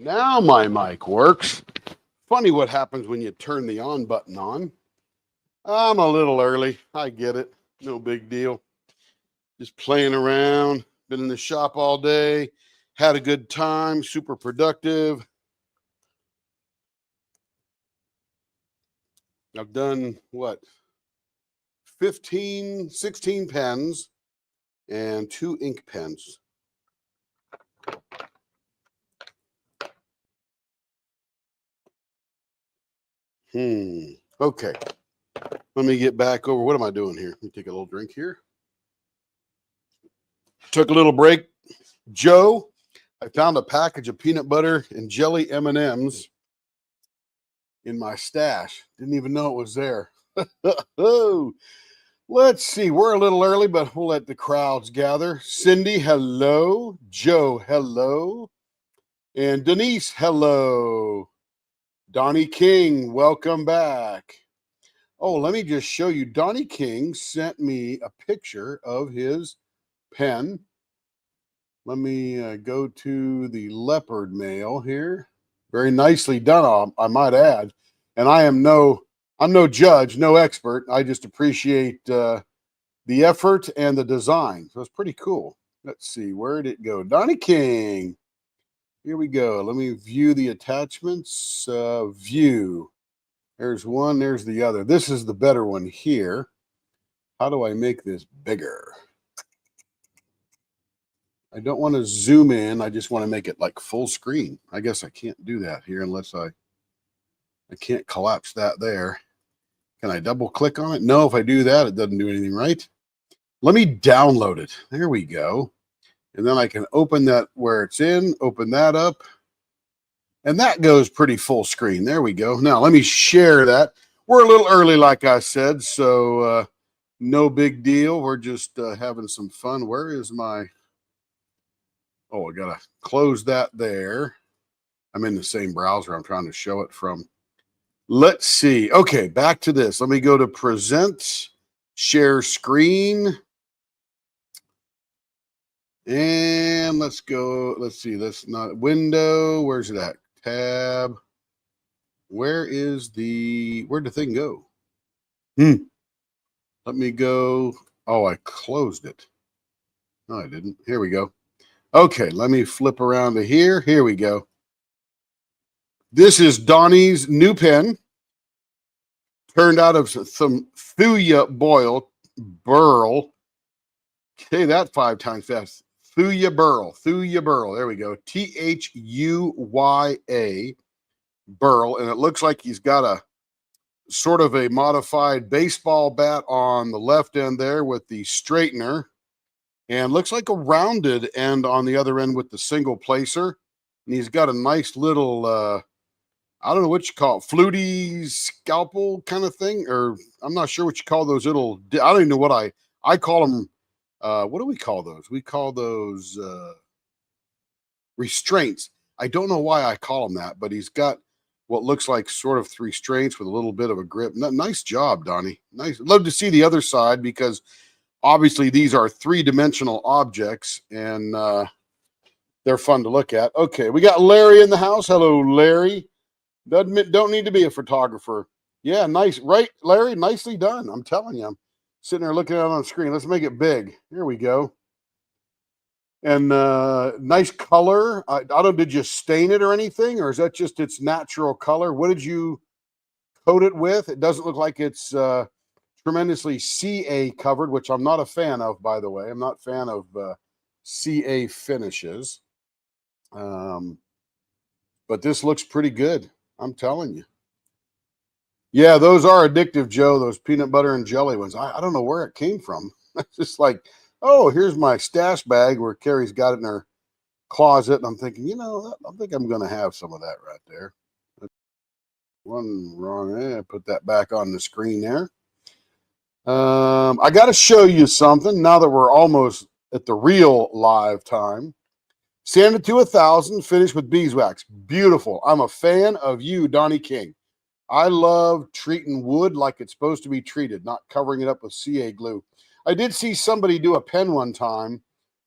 Now my mic works. Funny what happens when you turn the on button on. I'm a little early. I get it. No big deal. Just playing around. Been in the shop all day. Had a good time. Super productive. I've done what? 15, 16 pens and 2 ink pens. Okay. Let me get back over. What am I doing here? Let me take a little drink here. Took a little break. Joe, I found a package of peanut butter and jelly M&Ms in my stash. Didn't even know it was there. Oh, let's see. We're a little early, but we'll let the crowds gather. Cindy, hello. Joe, hello. And Denise, hello. Donnie King, welcome back. Oh, let me just show you. Donnie King sent me a picture of his pen. Let me go to the leopard mail here. Very nicely done, I might add. And I'm no judge, no expert. I just appreciate the effort and the design. So it's pretty cool. Let's see, where did it go? Donnie King. Here we go. Let me view the attachments. View. There's one, there's the other. This is the better one here. How do I make this bigger? I don't want to zoom in. I just want to make it like full screen. I guess I can't do that here unless I can't collapse that there. Can I double click on it? No, if I do that, it doesn't do anything right. Let me download it. There we go. And then I can open that where it's in, open that up. And that goes pretty full screen. There we go. Now, let me share that. We're a little early, like I said, so no big deal. We're just having some fun. Where is my... Oh, I got to close that there. I'm in the same browser I'm trying to show it from. Let's see. Okay, back to this. Let me go to present, share screen. And let's go. Let's see. That's not window. Where's it at? Tab. Where'd the thing go? Let me go. Oh, I closed it. No, I didn't. Here we go. Okay, let me flip around to here. Here we go. This is Donnie's new pen. Turned out of some Thuya Burl. Say that 5 times fast. Thuya Burl. There we go. Thuya Burl. And it looks like he's got a sort of a modified baseball bat on the left end there with the straightener. And looks like a rounded end on the other end with the single placer. And he's got a nice little, I don't know what you call it, fluty scalpel kind of thing. Or I'm not sure what you call those little, I don't even know what I call them. What do we call those? We call those restraints. I don't know why I call them that, but he's got what looks like sort of restraints with a little bit of a grip. Nice job, Donnie. Nice. Love to see the other side because obviously these are 3-dimensional objects and they're fun to look at. Okay, we got Larry in the house. Hello, Larry. Don't need to be a photographer. Yeah, nice. Right, Larry? Nicely done. I'm telling you. I'm sitting there looking at it on the screen. Let's make it big. Here we go. And nice color. I don't know, did you stain it or anything? Or is that just its natural color? What did you coat it with? It doesn't look like it's tremendously CA covered, which I'm not a fan of, by the way. I'm not a fan of CA finishes. But this looks pretty good. I'm telling you. Yeah, those are addictive, Joe, those peanut butter and jelly ones. I don't know where it came from. It's just like, oh, here's my stash bag where Carrie's got it in her closet. And I'm thinking, you know, I think I'm going to have some of that right there. One wrong. I put that back on the screen there. I got to show you something now that we're almost at the real live time. Sanded to 1,000, finished with beeswax. Beautiful. I'm a fan of you, Donnie King. I love treating wood like it's supposed to be treated, not covering it up with CA glue. I did see somebody do a pen one time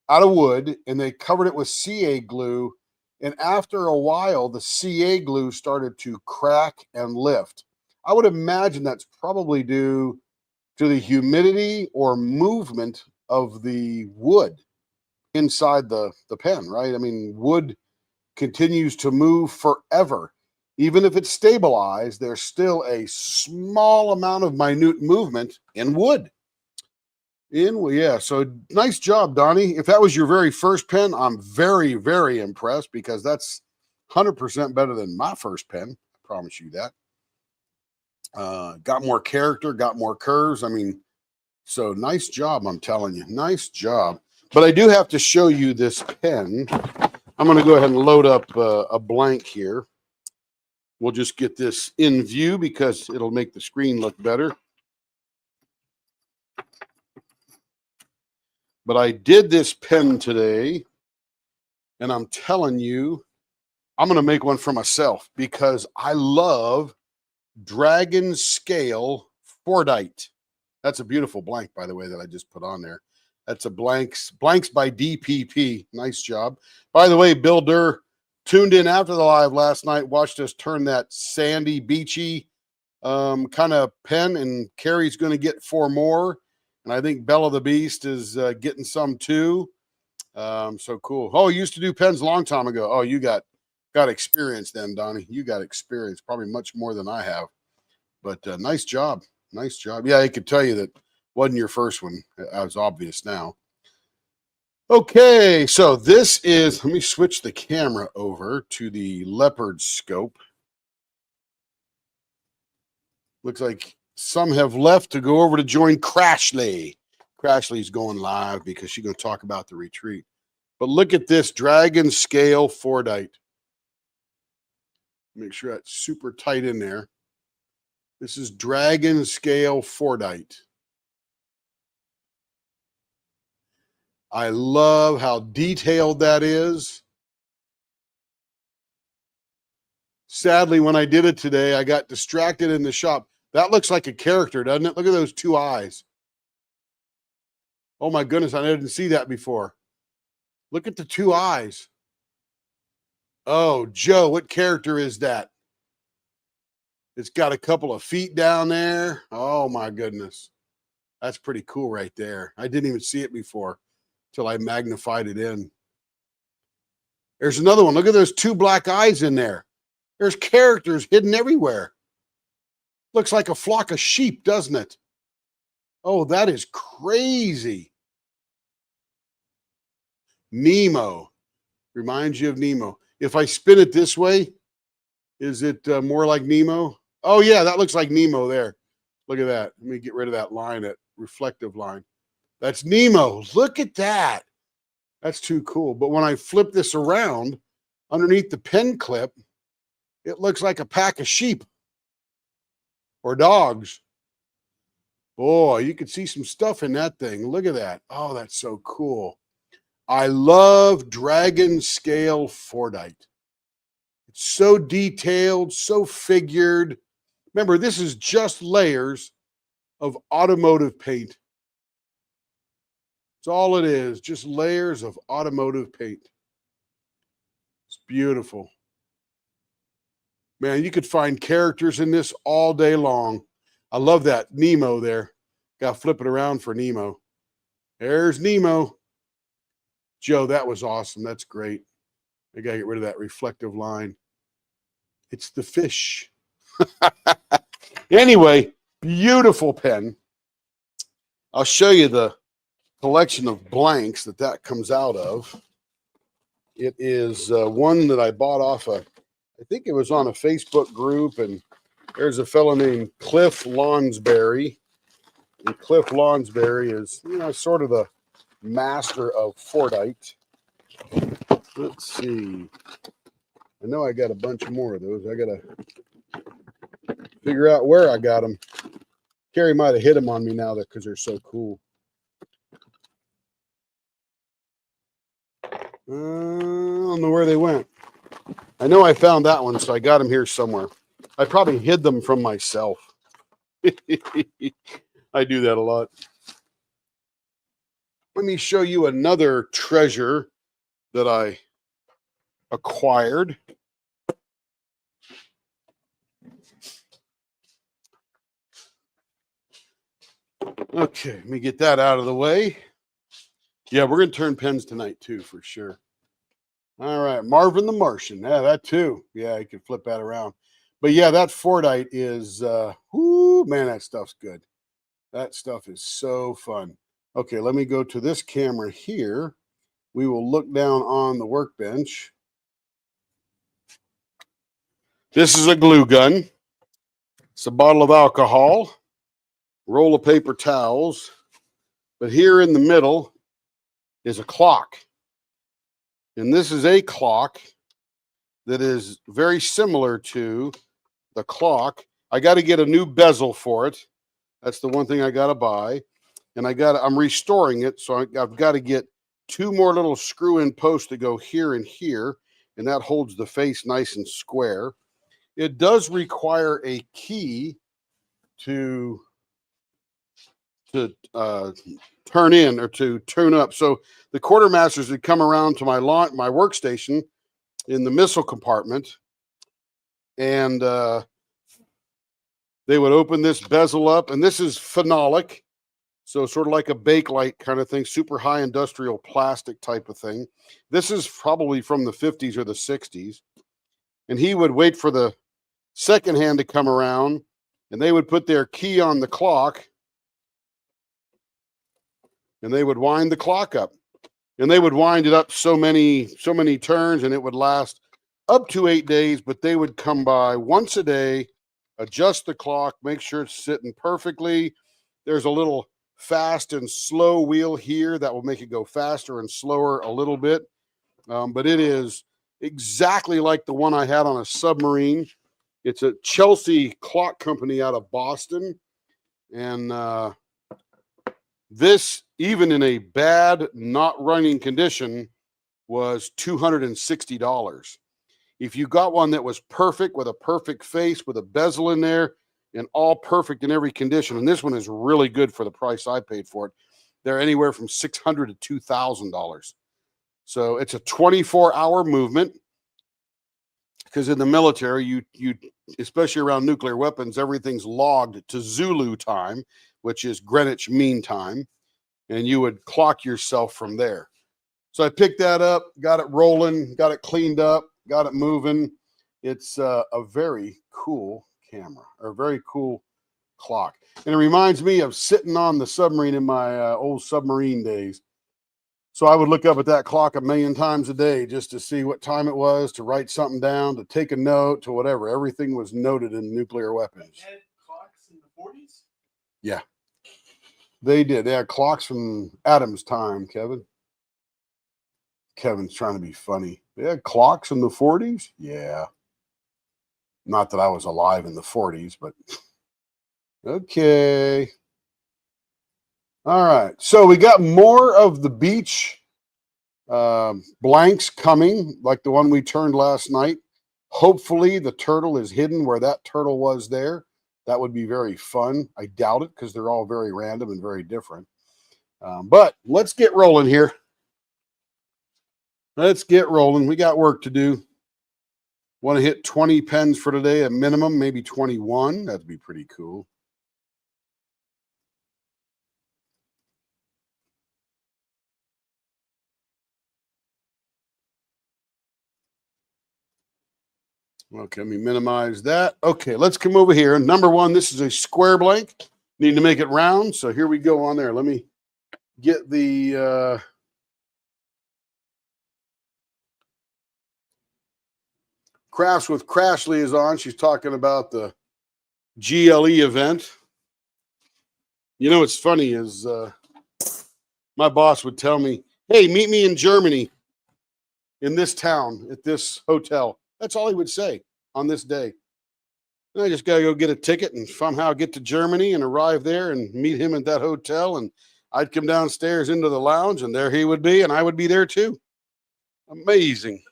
out of wood, and they covered it with CA glue, And after a while, the CA glue started to crack and lift. I would imagine that's probably due to the humidity or movement of the wood inside the pen, right? I mean, wood continues to move forever. Even if it's stabilized, there's still a small amount of minute movement in wood. Yeah, so nice job, Donnie. If that was your very first pen, I'm very, very impressed because that's 100% better than my first pen. I promise you that. Got more character, got more curves. I mean, so nice job, I'm telling you. Nice job. But I do have to show you this pen. I'm going to go ahead and load up a blank here. We'll just get this in view because it'll make the screen look better. But I did this pen today, and I'm telling you, I'm going to make one for myself because I love Dragon Scale Fordite. That's a beautiful blank, by the way, that I just put on there. That's a blanks by DPP. Nice job. By the way, Bill Durr tuned in after the live last night, watched us turn that sandy, beachy kind of pen, and Carrie's going to get 4 more. And I think Bella the Beast is getting some too. So cool. Oh, you used to do pens a long time ago. Oh, you got experience then, Donnie. You got experience, probably much more than I have. But nice job. Nice job. Yeah, I could tell you that wasn't your first one. That was obvious now. Okay, so this is, let me switch the camera over to the leopard scope. Looks like some have left to go over to join Crashley. Crashley's going live because she's going to talk about the retreat. But look at this Dragon Scale Fordite. Make sure that's super tight in there. This is Dragon Scale Fordite. I love how detailed that is. Sadly, when I did it today, I got distracted in the shop. That looks like a character, doesn't it? Look at those 2 eyes. Oh my goodness, I didn't see that before. Look at the 2 eyes. Oh, Joe, what character is that? It's got a couple of feet down there. Oh my goodness. That's pretty cool right there. I didn't even see it before till I magnified it in. There's another one. Look at those 2 black eyes in there. There's characters hidden everywhere. Looks like a flock of sheep, doesn't it? Oh, that is crazy. Nemo. Reminds you of Nemo. If I spin it this way, is it more like Nemo? Oh, yeah, that looks like Nemo there. Look at that. Let me get rid of that line, that reflective line. That's Nemo. Look at that. That's too cool. But when I flip this around, underneath the pen clip, it looks like a pack of sheep or dogs. Boy, you could see some stuff in that thing. Look at that. Oh, that's so cool. I love Dragon Scale Fordite. It's so detailed, so figured. Remember, this is just layers of automotive paint. That's all it is, just layers of automotive paint. It's beautiful. Man, you could find characters in this all day long. I love that Nemo there. Got to flip it around for Nemo. There's Nemo. Joe, that was awesome. That's great. I got to get rid of that reflective line. It's the fish. Anyway, beautiful pen. I'll show you the collection of blanks that comes out of. It is one that I bought off I think it was on a Facebook group, and there's a fellow named Cliff Lonsberry. And Cliff Lonsberry is, sort of the master of Fordite. Let's see. I know I got a bunch more of those. I got to figure out where I got them. Carrie might have hit them on me now because they're so cool. I don't know where they went. I know I found that one, so I got them here somewhere. I probably hid them from myself. I do that a lot. Let me show you another treasure that I acquired. Okay, let me get that out of the way. Yeah, we're going to turn pens tonight too, for sure. All right, Marvin the Martian. Yeah, that too. Yeah, you can flip that around. But yeah, that Fordite is, whoo, man, that stuff's good. That stuff is so fun. Okay, let me go to this camera here. We will look down on the workbench. This is a glue gun. It's a bottle of alcohol, roll of paper towels. But here in the middle is a clock. And this is a clock that is very similar to the clock. I got to get a new bezel for it. That's the one thing I got to buy. And I'm restoring it. So I've got to get 2 more little screw-in posts to go here and here. And that holds the face nice and square. It does require a key to turn in or to tune up. So the quartermasters would come around to my workstation in the missile compartment, and they would open this bezel up, and this is phenolic, so sort of like a Bakelite kind of thing, super high industrial plastic type of thing. This is probably from the 50s or the 60s, and he would wait for the second hand to come around, and they would put their key on the clock, and they would wind the clock up, and they would wind it up so many turns, and it would last up to 8 days. But they would come by once a day, adjust the clock, make sure it's sitting perfectly. There's a little fast and slow wheel here that will make it go faster and slower a little bit, but it is exactly like the one I had on a submarine. It's a Chelsea clock company out of Boston, and this, even in a bad, not running condition, was $260. If you got one that was perfect, with a perfect face, with a bezel in there, and all perfect in every condition, and this one is really good for the price I paid for it, they're anywhere from $600 to $2,000. So it's a 24-hour movement, because in the military, you especially around nuclear weapons, everything's logged to Zulu time, which is Greenwich Mean Time, and you would clock yourself from there. So I picked that up, got it rolling, got it cleaned up, got it moving. It's a very cool camera, or a very cool clock. And it reminds me of sitting on the submarine in my old submarine days. So I would look up at that clock 1,000,000 times a day just to see what time it was, to write something down, to take a note, to whatever. Everything was noted in nuclear weapons. They had clocks in the 40s? Yeah. They did. They had clocks from Adam's time, Kevin. Kevin's trying to be funny. They had clocks in the 40s? Yeah. Not that I was alive in the 40s, but okay. All right. So we got more of the beach blanks coming, like the one we turned last night. Hopefully the turtle is hidden where that turtle was there. That would be very fun. I doubt it, because they're all very random and very different. But let's get rolling here. Let's get rolling. We got work to do. Want to hit 20 pens for today, a minimum, maybe 21. That'd be pretty cool. Okay, let me minimize that. Okay, let's come over here. Number one, this is a square blank. Need to make it round, so here we go on there. Let me get the Crafts with Crashly is on. She's talking about the GLE event. You know what's funny is my boss would tell me, hey, meet me in Germany, in this town, at this hotel. That's all he would say on this day. And I just got to go get a ticket and somehow get to Germany and arrive there and meet him at that hotel. And I'd come downstairs into the lounge, and there he would be, and I would be there too. Amazing.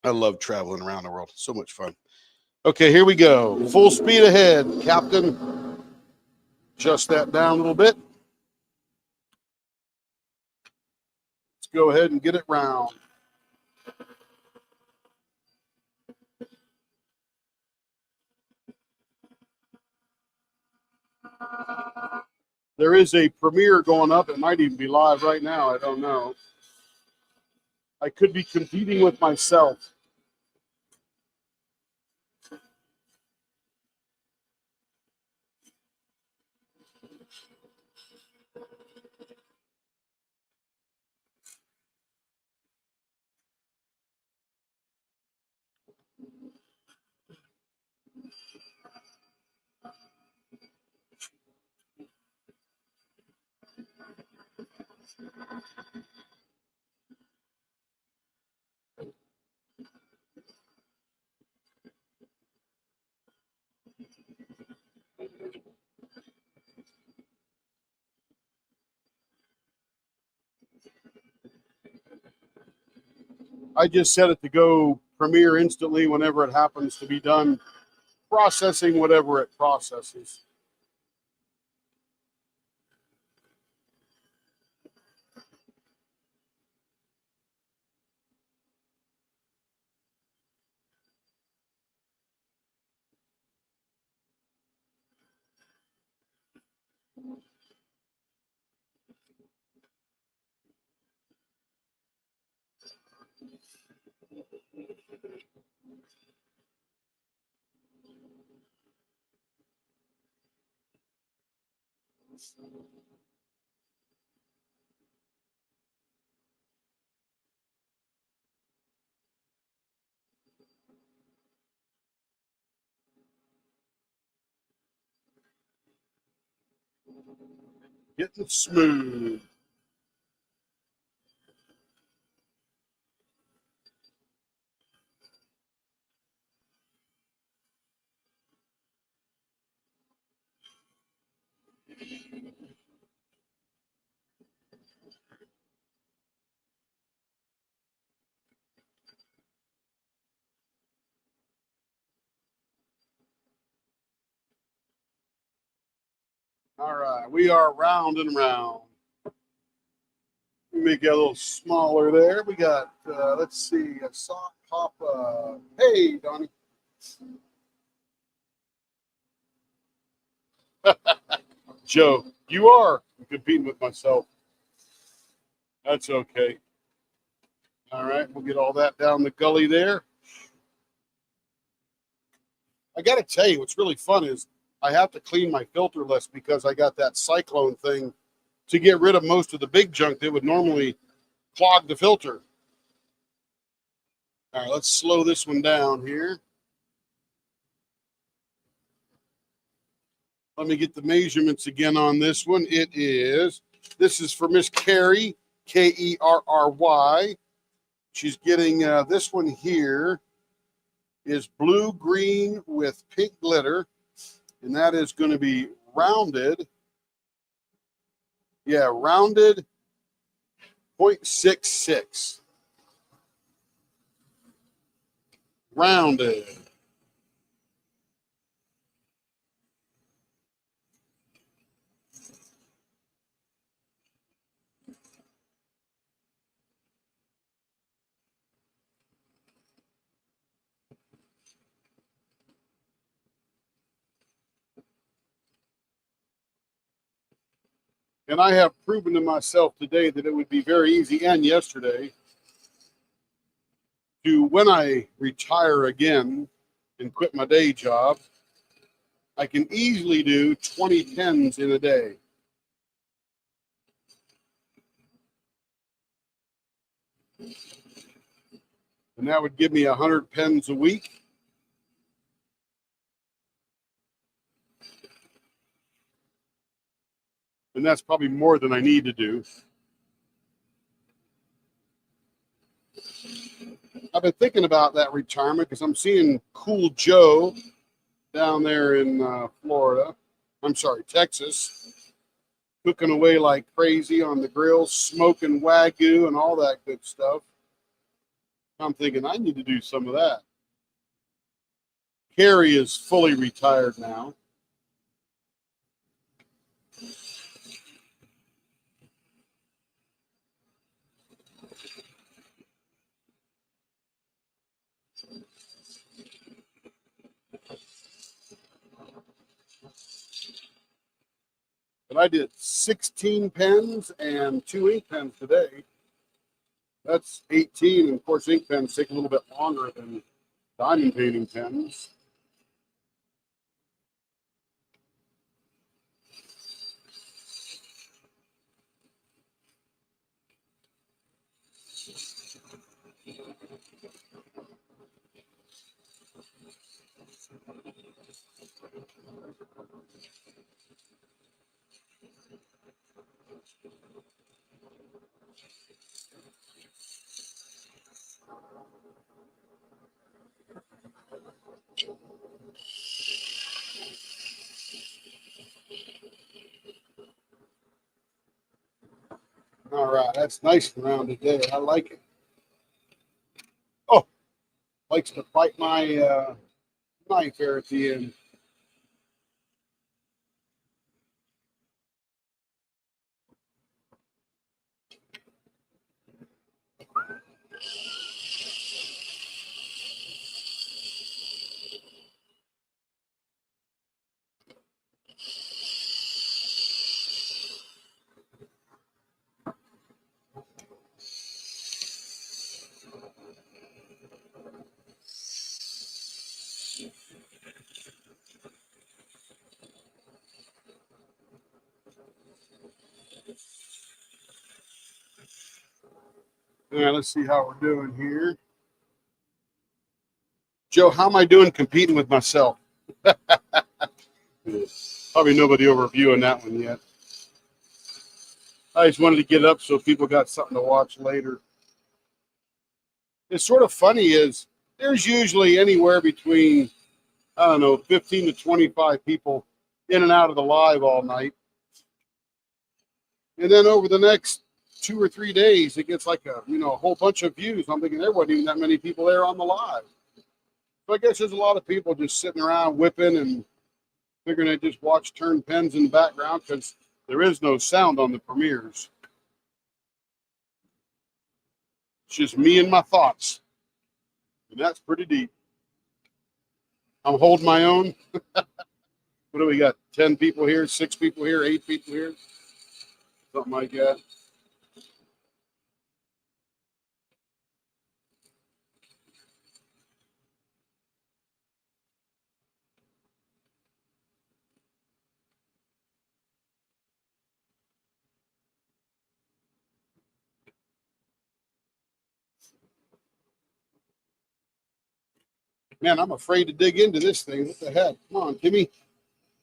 I love traveling around the world. So much fun. Okay, here we go. Full speed ahead, Captain. Adjust that down a little bit. Let's go ahead and get it round. There is a premiere going up. It might even be live right now. I don't know. I could be competing with myself. I just set it to go premiere instantly whenever it happens to be done processing whatever it processes. Getting smooth. All right, we are round and round. Make it a little smaller there. We got, let's see, a sock pop. Hey, Donnie. Joe, you are competing with myself. That's okay. All right, we'll get all that down the gully there. I got to tell you, what's really fun is I have to clean my filter list because I got that cyclone thing to get rid of most of the big junk that would normally clog the filter. All right, let's slow this one down here. Let me get the measurements again on this one. This is for Miss Carrie, Kerry. She's getting this one here is blue green with pink glitter, and that is going to be rounded. Yeah, rounded 0.66. Rounded. And I have proven to myself today that it would be very easy, and yesterday, to when I retire again and quit my day job, I can easily do 20 pens in a day. And that would give me 100 pens a week. And that's probably more than I need to do. I've been thinking about that retirement because I'm seeing Cool Joe down there in Texas, cooking away like crazy on the grill, smoking Wagyu and all that good stuff. I'm thinking I need to do some of that. Carrie is fully retired now. But I did 16 pens and 2 ink pens today. That's 18. And of course, ink pens take a little bit longer than diamond painting pens. All right, that's nice and round today. I like it. Oh, likes to bite my knife here at the end. All right, let's see how we're doing here. Joe, how am I doing competing with myself? Probably nobody overviewing that one yet. I just wanted to get up so people got something to watch later. It's sort of funny is there's usually anywhere between, I don't know, 15 to 25 people in and out of the live all night. And then over the next 2 or 3 days, it gets like a whole bunch of views. I'm thinking there wasn't even that many people there on the live. So I guess there's a lot of people just sitting around whipping and figuring they just watch turn pens in the background because there is no sound on the premieres. It's just me and my thoughts. And that's pretty deep. I'm holding my own. What do we got? 10 people here, 6 people here, 8 people here? Something like that. Man, I'm afraid to dig into this thing. What the heck? Come on, Timmy.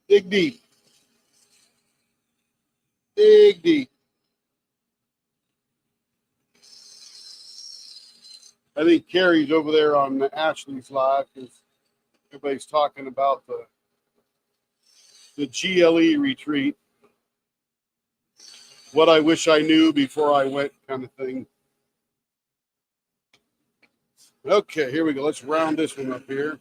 Dig deep. Dig deep. I think Carrie's over there on Ashley's live because everybody's talking about the GLE retreat. What I wish I knew before I went kind of thing. Okay, here we go. Let's round this one up here.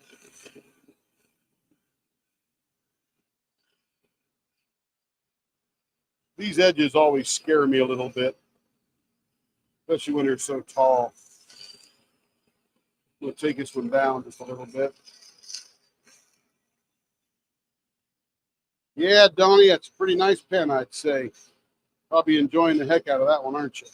These edges always scare me a little bit, especially when they're so tall. We'll take this one down just a little bit. Yeah, Donnie, that's a pretty nice pen, I'd say. Probably enjoying the heck out of that one, aren't you?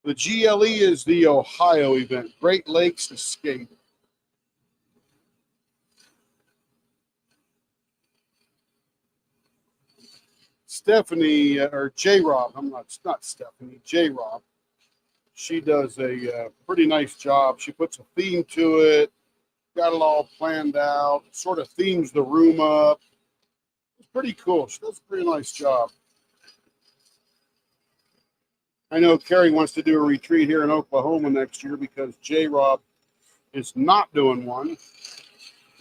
The GLE is the Ohio event, Great Lakes Escape. Stephanie, or J-Rob, not Stephanie, J-Rob. She does a pretty nice job. She puts a theme to it, got it all planned out, sort of themes the room up. It's pretty cool. She does a pretty nice job. I know Carrie wants to do a retreat here in Oklahoma next year because J-Rob is not doing one.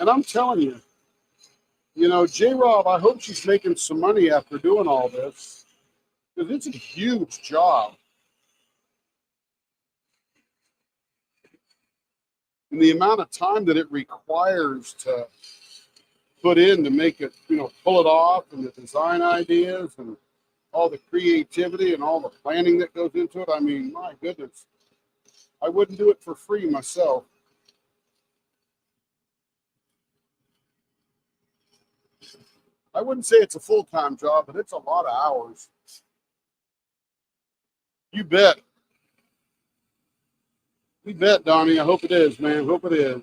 And I'm telling you, J-Rob, I hope she's making some money after doing all this because it's a huge job. And the amount of time that it requires to put in to make it, pull it off, and the design ideas and all the creativity and all the planning that goes into it. I mean, my goodness, I wouldn't do it for free myself. I wouldn't say it's a full-time job, but it's a lot of hours. You bet. You bet, Donnie. I hope it is, man. Hope it is.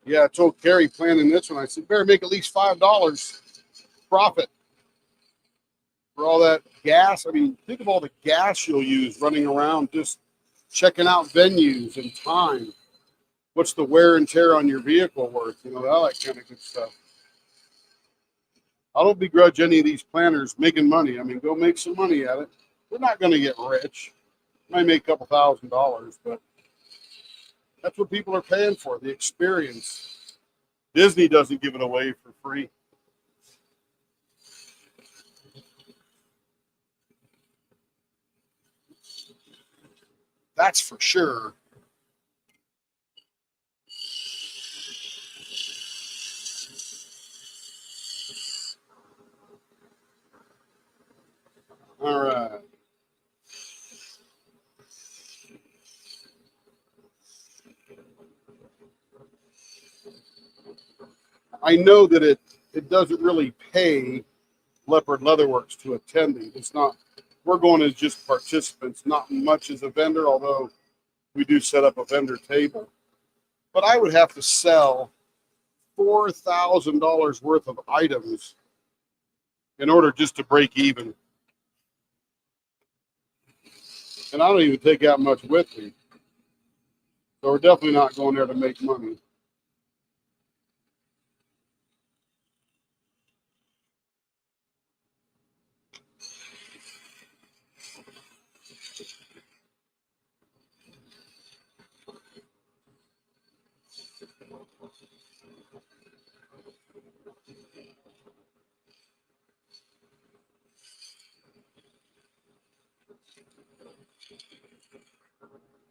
Yeah, I told Carrie planning this one, I said, better make at least $5 profit for all that gas. I mean, think of all the gas you'll use running around just checking out venues and time. What's the wear and tear on your vehicle worth? All that kind of good stuff. I don't begrudge any of these planners making money. I mean, go make some money at it. We're not going to get rich. Might make a couple $1,000s, but that's what people are paying for, the experience. Disney doesn't give it away for free. That's for sure. All right. I know that it doesn't really pay Leopard Leatherworks to attend. It's not, we're going as just participants, not much as a vendor, although we do set up a vendor table. But I would have to sell $4,000 worth of items in order just to break even. And I don't even take out much with me. So we're definitely not going there to make money.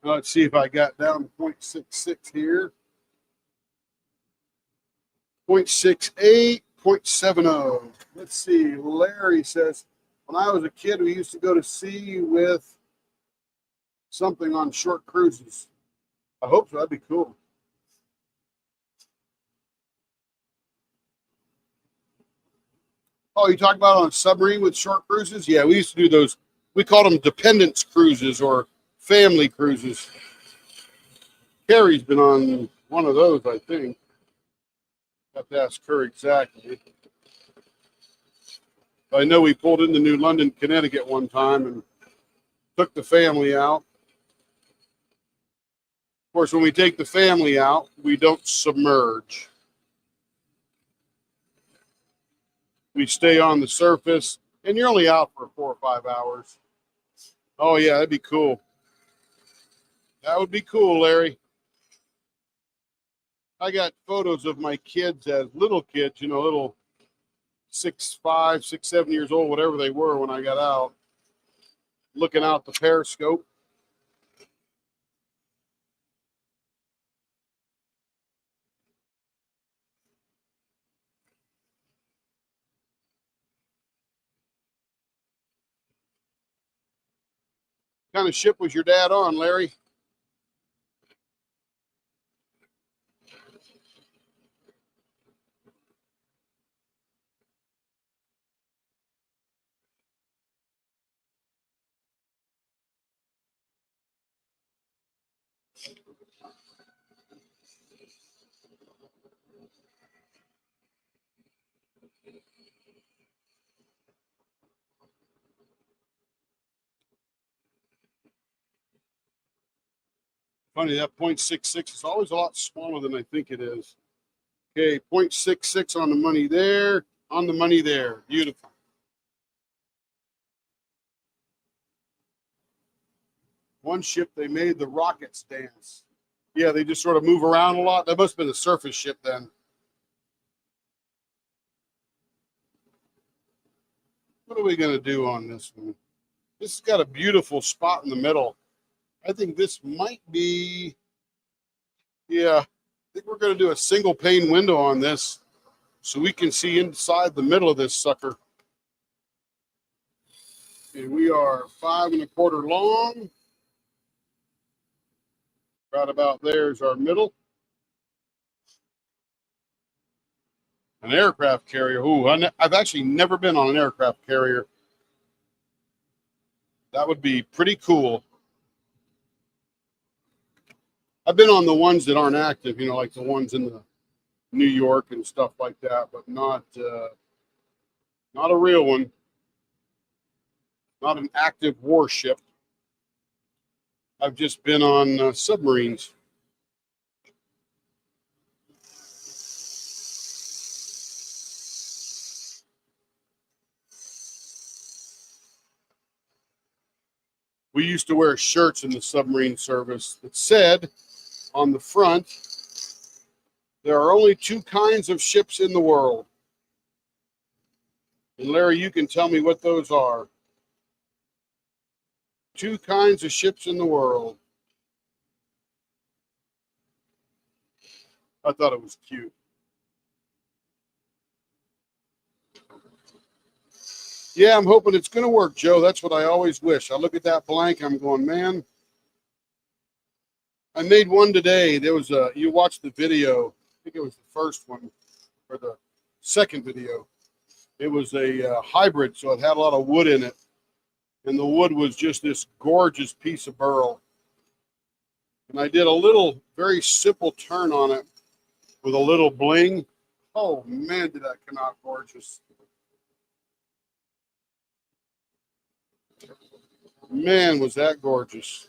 Let's see if I got down to 0.66 here. 0.68, 0.70. Let's see. Larry says, when I was a kid, we used to go to sea with something on short cruises. I hope so. That'd be cool. Oh, you talking about on a submarine with short cruises? Yeah, we used to do those. We called them dependence cruises or family cruises. Carrie's been on one of those, I think. Have to ask her exactly. I know we pulled into New London, Connecticut one time and took the family out. Of course, when we take the family out, we don't submerge. We stay on the surface, and you're only out for 4 or 5 hours. Oh, yeah, that'd be cool. That would be cool, Larry. I got photos of my kids as little kids, little 6, 5, 6, 7 years old, whatever they were when I got out, looking out the periscope. What kind of ship was your dad on, Larry? Funny, that 0.66 is always a lot smaller than I think it is. Okay, 0.66 on the money there, on the money there. Beautiful. One ship, they made the rockets dance. Yeah, they just sort of move around a lot. That must have been a surface ship then. What are we going to do on this one? This has got a beautiful spot in the middle. I think this might be, yeah, I think we're going to do a single pane window on this so we can see inside the middle of this sucker. And we are 5 1/4 long. Right about there is our middle. An aircraft carrier. Ooh, I've actually never been on an aircraft carrier. That would be pretty cool. I've been on the ones that aren't active, like the ones in the New York and stuff like that, but not a real one. Not an active warship. I've just been on submarines. We used to wear shirts in the submarine service that said on the front, there are only 2 kinds of ships in the world. And Larry, you can tell me what those are. 2 kinds of ships in the world. I thought it was cute. Yeah, I'm hoping it's going to work, Joe. That's what I always wish. I look at that blank, I'm going, man. I made one today. There was you watched the video. I think it was the first one or the second video. It was a hybrid, so it had a lot of wood in it. And the wood was just this gorgeous piece of burl. And I did a little, very simple turn on it with a little bling. Oh, man, did that come out gorgeous. Man, was that gorgeous.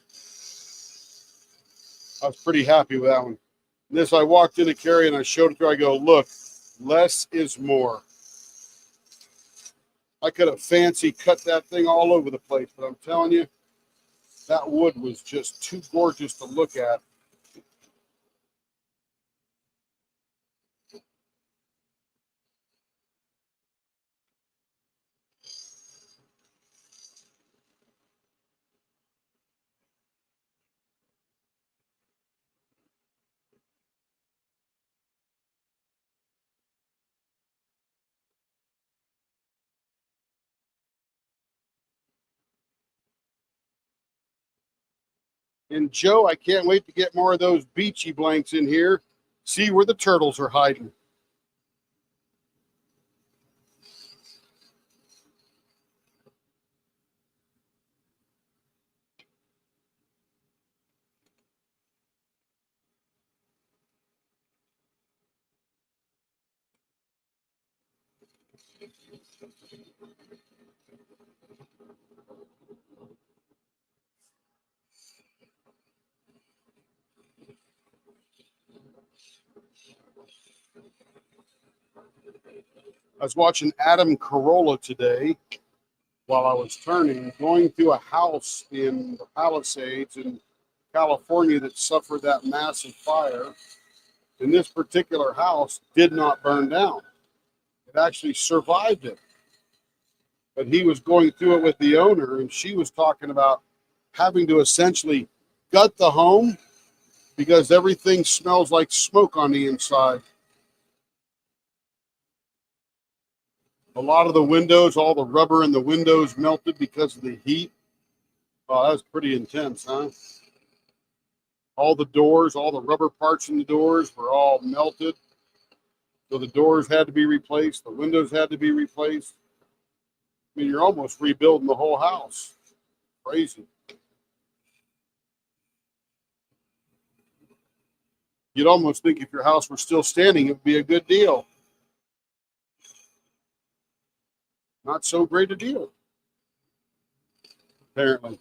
I was pretty happy with that one. And as I walked into Carrie and I showed it to her, I go, look, less is more. I could have fancy cut that thing all over the place, but I'm telling you, that wood was just too gorgeous to look at. And Joe, I can't wait to get more of those beachy blanks in here. See where the turtles are hiding. I was watching Adam Carolla today while I was turning, going through a house in the Palisades in California that suffered that massive fire. And this particular house did not burn down. It actually survived it. But he was going through it with the owner, and she was talking about having to essentially gut the home because everything smells like smoke on the inside. A lot of the windows, all the rubber in the windows melted because of the heat. Oh, that was pretty intense, huh? All the doors, all the rubber parts in the doors were all melted. So the doors had to be replaced. The windows had to be replaced. I mean, you're almost rebuilding the whole house. Crazy. You'd almost think if your house were still standing, it would be a good deal. Not so great a deal, apparently.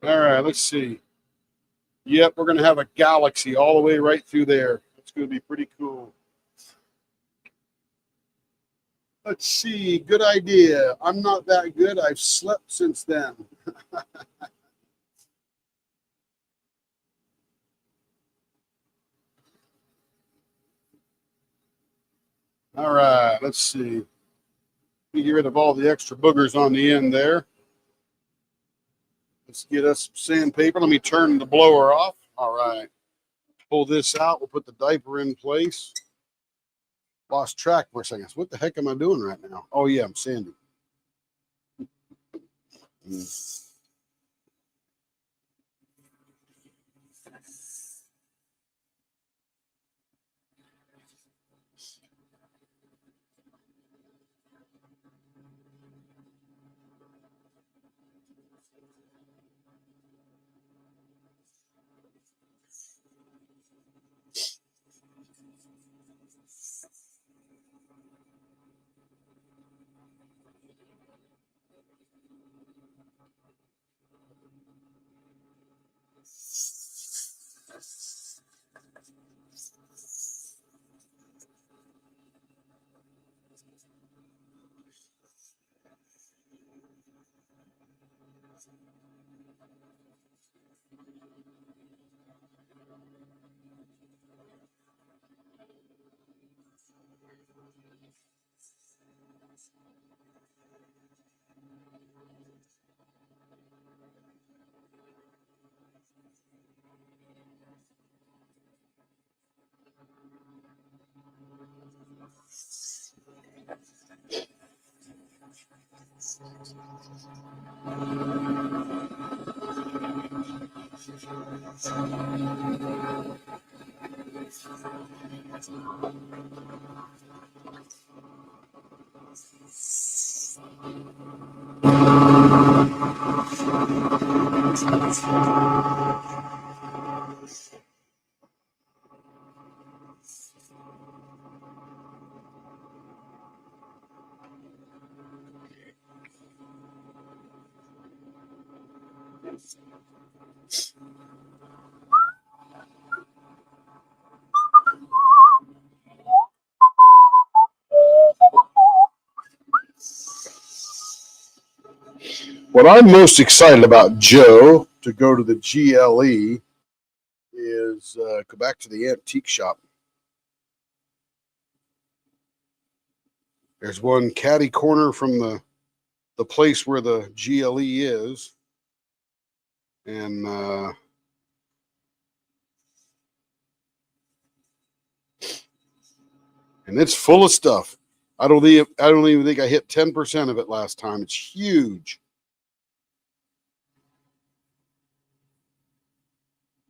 All right, let's see. Yep, we're going to have a galaxy all the way right through there. It's going to be pretty cool. Let's see. Good idea. I'm not that good. I've slept since then. All right, let's see. Let me get rid of all the extra boogers on the end there. Let's get us some sandpaper. Let me turn the blower off. All right. Pull this out. We'll put the diaper in place. Lost track for a second. What the heck am I doing right now? Oh, yeah, I'm sanding. What I'm most excited about, Joe, to go to the GLE is go back to the antique shop. There's one catty corner from the place where the GLE is, and it's full of stuff. I don't even think I hit 10% of it last time. It's huge.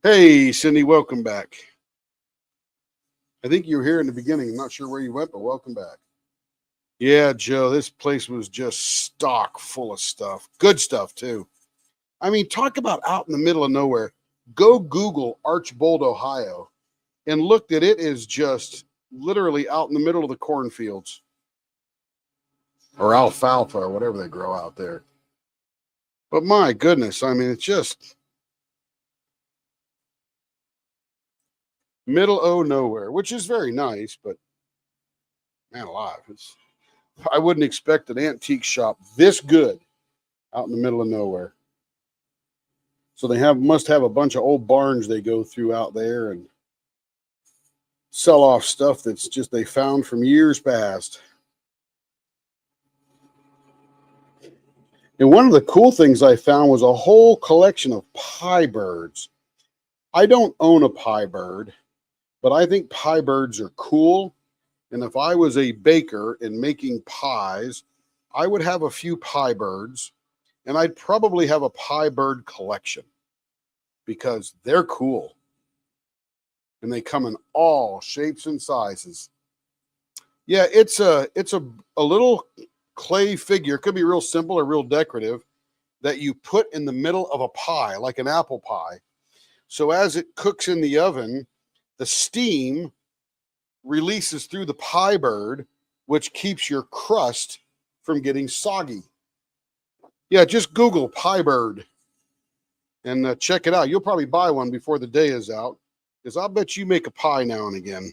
Hey, Cindy, welcome back. I think you were here in the beginning. I'm not sure where you went, but welcome back. Yeah, Joe, this place was just stock full of stuff. Good stuff, too. I mean, talk about out in the middle of nowhere. Go Google Archbold, Ohio, and look that it is just literally out in the middle of the cornfields or alfalfa or whatever they grow out there. But my goodness, I mean, it's just middle o' nowhere, which is very nice, but man alive, I wouldn't expect an antique shop this good out in the middle of nowhere. So they must have a bunch of old barns they go through out there and sell off stuff that's just they found from years past. And one of the cool things I found was a whole collection of pie birds. I don't own a pie bird, but I think pie birds are cool. And if I was a baker and making pies, I would have a few pie birds, and I'd probably have a pie bird collection because they're cool. And they come in all shapes and sizes. Yeah, it's a little clay figure. It could be real simple or real decorative that you put in the middle of a pie, like an apple pie. So as it cooks in the oven, the steam releases through the pie bird, which keeps your crust from getting soggy. Yeah, just Google pie bird and check it out. You'll probably buy one before the day is out, because I'll bet you make a pie now and again.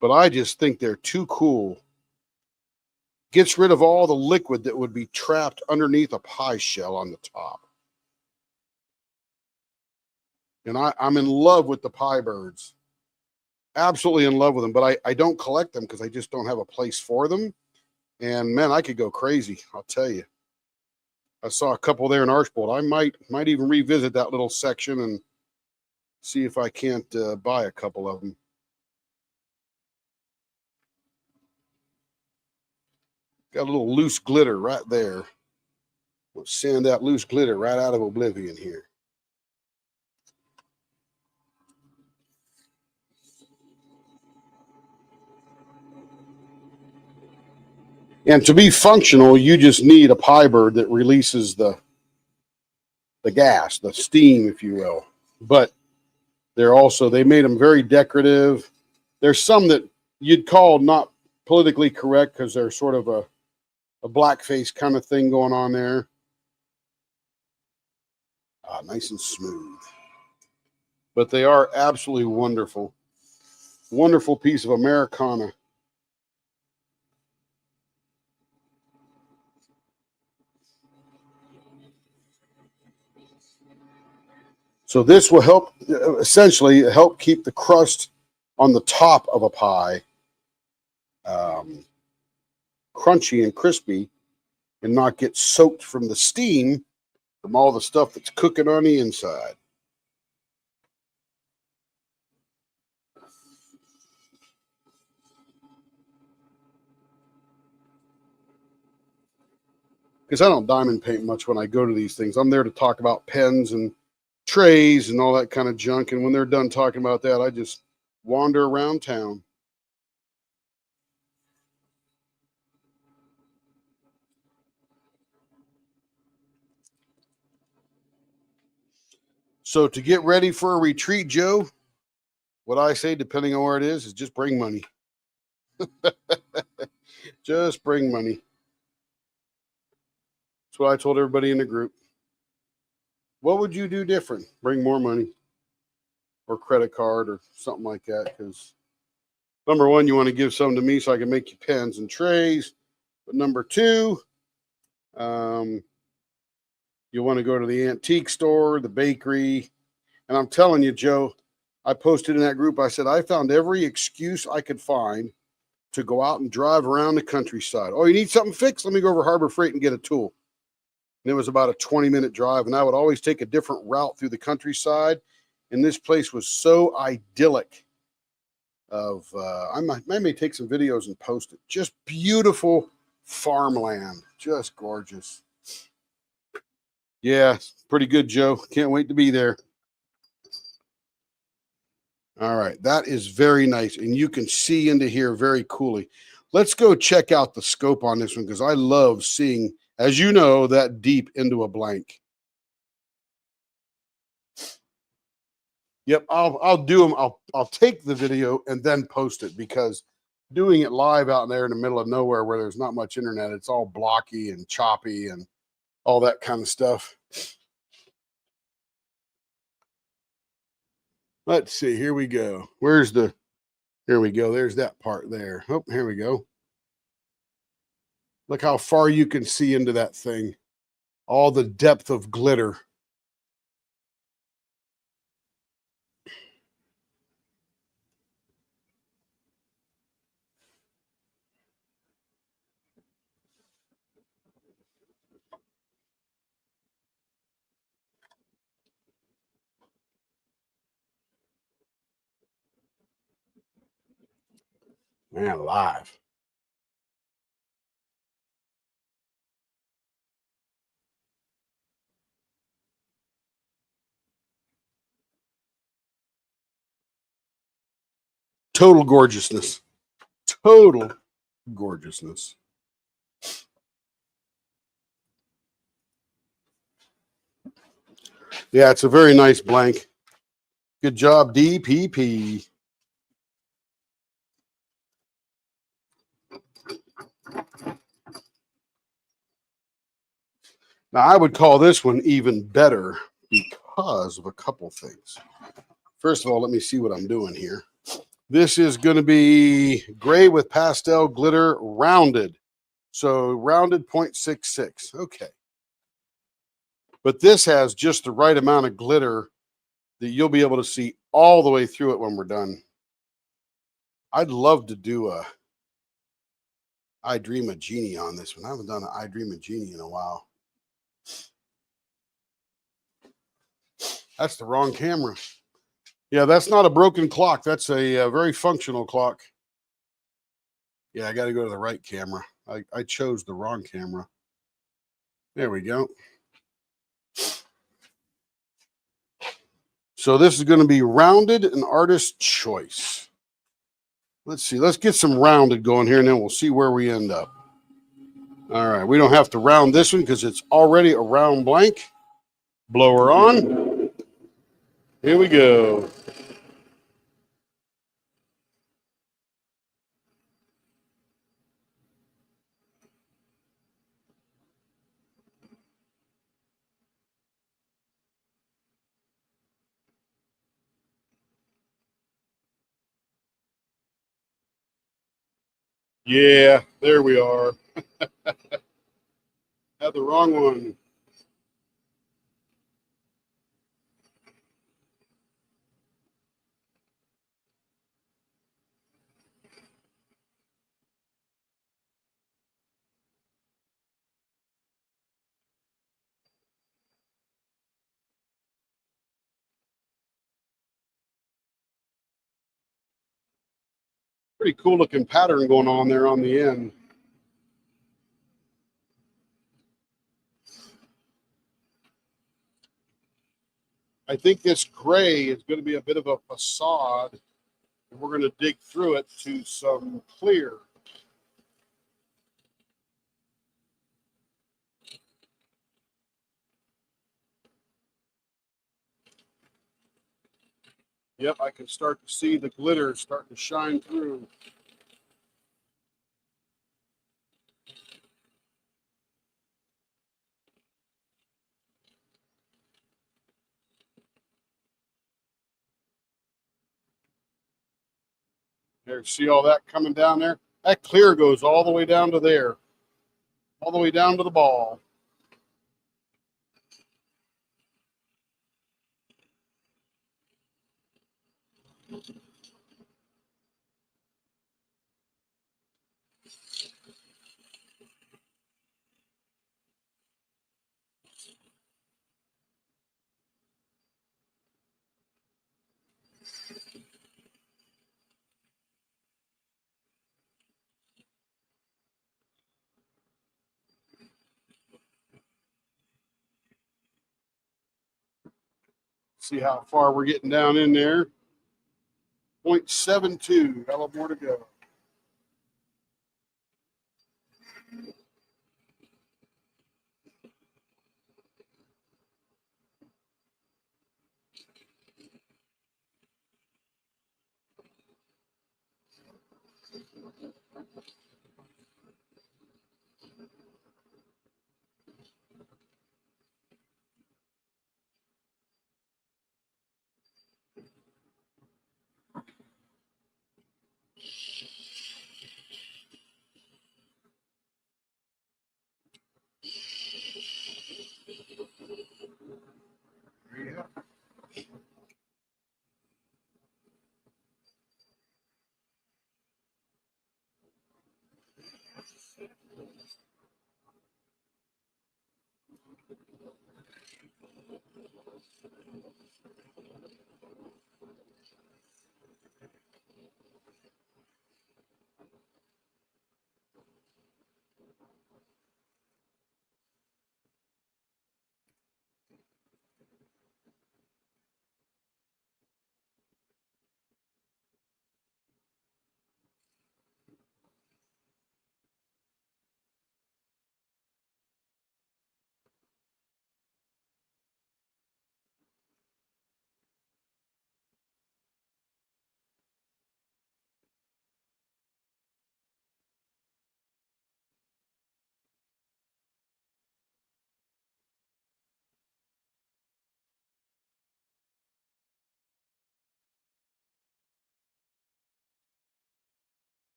But I just think they're too cool. Gets rid of all the liquid that would be trapped underneath a pie shell on the top. And I'm in love with the pie birds. absolutely in love with them, but I don't collect them because I just don't have a place for them. And man, I could go crazy. I'll tell you. I saw a couple there in Archbold. I might even revisit that little section and see if I can't buy a couple of them. Got a little loose glitter right there. We'll sand that loose glitter right out of oblivion here. And to be functional, you just need a pie bird that releases the gas, the steam, if you will. But they made them very decorative. There's some that you'd call not politically correct because they're sort of a blackface kind of thing going on there. Nice and smooth. But they are absolutely wonderful. Wonderful piece of Americana. So this will help, essentially help keep the crust on the top of a pie crunchy and crispy and not get soaked from the steam from all the stuff that's cooking on the inside. Because I don't diamond paint much when I go to these things. I'm there to talk about pens and trays and all that kind of junk. And when they're done talking about that, I just wander around town. So to get ready for a retreat, Joe, what I say, depending on where it is just bring money. Just bring money. That's what I told everybody in the group. What would you do different? Bring more money or credit card or something like that. Because number one, you want to give some to me so I can make you pens and trays. But number two, you want to go to the antique store, the bakery. And I'm telling you, Joe, I posted in that group, I said, I found every excuse I could find to go out and drive around the countryside. Oh, you need something fixed? Let me go over Harbor Freight and get a tool. And it was about a 20-minute drive. And I would always take a different route through the countryside. And this place was so idyllic. I may take some videos and post it. Just beautiful farmland. Just gorgeous. Yeah, pretty good, Joe. Can't wait to be there. All right, that is very nice. And you can see into here very coolly. Let's go check out the scope on this one because I love seeing, as you know, that deep into a blank. Yep, I'll do them. I'll take the video and then post it because doing it live out there in the middle of nowhere where there's not much internet, it's all blocky and choppy and all that kind of stuff. Let's see. Here we go. Here we go. There's that part there. Oh, here we go. Look how far you can see into that thing. All the depth of glitter. Man, alive. Total gorgeousness. Total gorgeousness. Yeah, it's a very nice blank. Good job, DPP. Now, I would call this one even better because of a couple things. First of all, let me see what I'm doing here. This is going to be gray with pastel glitter rounded. So rounded 0.66. Okay. But this has just the right amount of glitter that you'll be able to see all the way through it when we're done. I'd love to do a I Dream a Genie on this one. I haven't done an I Dream a Genie in a while. That's the wrong camera. Yeah, that's not a broken clock. That's a very functional clock. Yeah, I got to go to the right camera. I chose the wrong camera. There we go. So this is going to be rounded and artist choice. Let's see. Let's get some rounded going here, and then we'll see where we end up. All right. We don't have to round this one because it's already a round blank. Blower on. Here we go. Yeah, there we are. Had the wrong one. Pretty cool looking pattern going on there on the end. I think this gray is going to be a bit of a facade. And we're going to dig through it to some clear. Yep, I can start to see the glitter starting to shine through. There, see all that coming down there? That clear goes all the way down to there, all the way down to the ball. See how far we're getting down in there. 0.72, got a little more to go.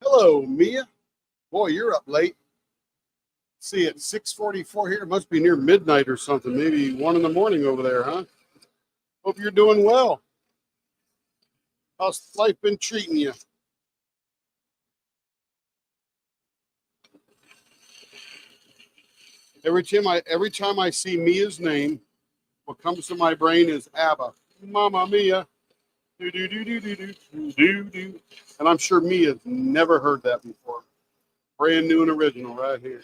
Hello, Mia. Boy, you're up late. See, it's 6:44 here. It must be near midnight or something. Maybe 1 in the morning over there, huh? Hope you're doing well. How's life been treating you? Every time I see Mia's name, what comes to my brain is ABBA. Mamma Mia. Do do do do do do do do. And I'm sure Mia's never heard that before. Brand new and original right here.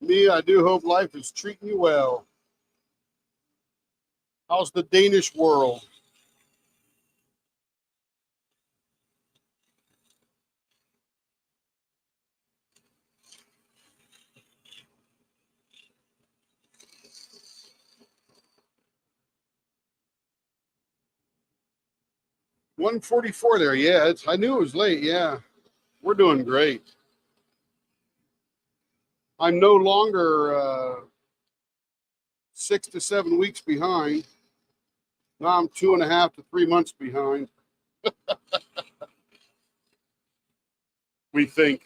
Mia, I do hope life is treating you well. How's the Danish world? $144 there. Yeah, I knew it was late. Yeah, we're doing great. I'm no longer 6 to 7 weeks behind. Now I'm 2.5 to 3 months behind. We think.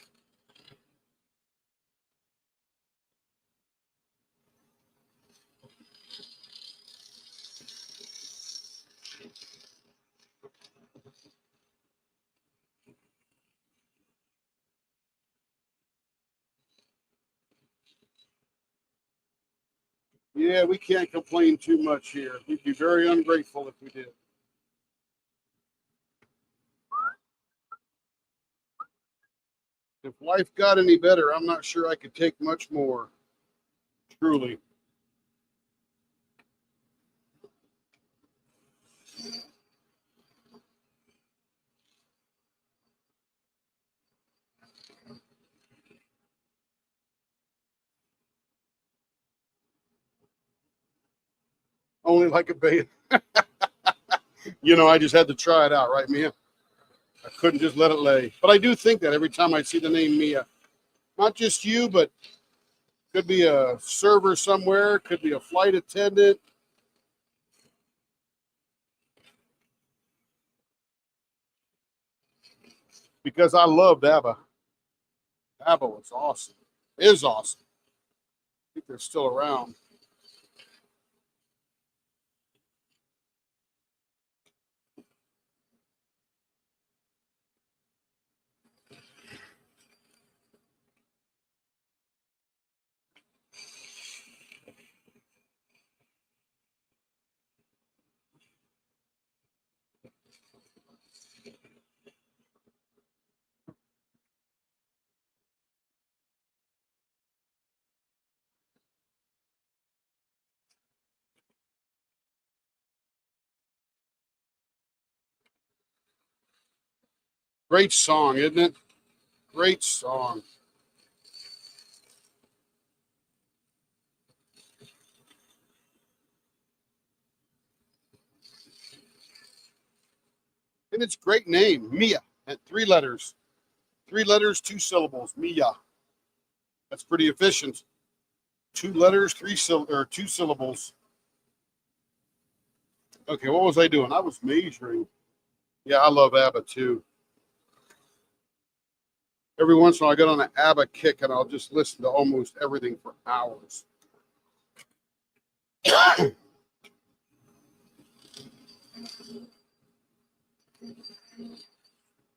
Yeah, we can't complain too much here. We'd be very ungrateful if we did. If life got any better, I'm not sure I could take much more. Truly. Only like a baby. I just had to try it out, right, Mia? I couldn't just let it lay. But I do think that every time I see the name Mia, not just you, but could be a server somewhere, could be a flight attendant. Because I loved ABBA. ABBA was awesome. Is awesome. I think they're still around. Great song, isn't it? Great song. And it's a great name, Mia, at 3 letters. 3 letters, 2 syllables, Mia. That's pretty efficient. 2 letters, 2 syllables. Okay, what was I doing? I was measuring. Yeah, I love ABBA too. Every once in a while, I get on an ABBA kick and I'll just listen to almost everything for hours.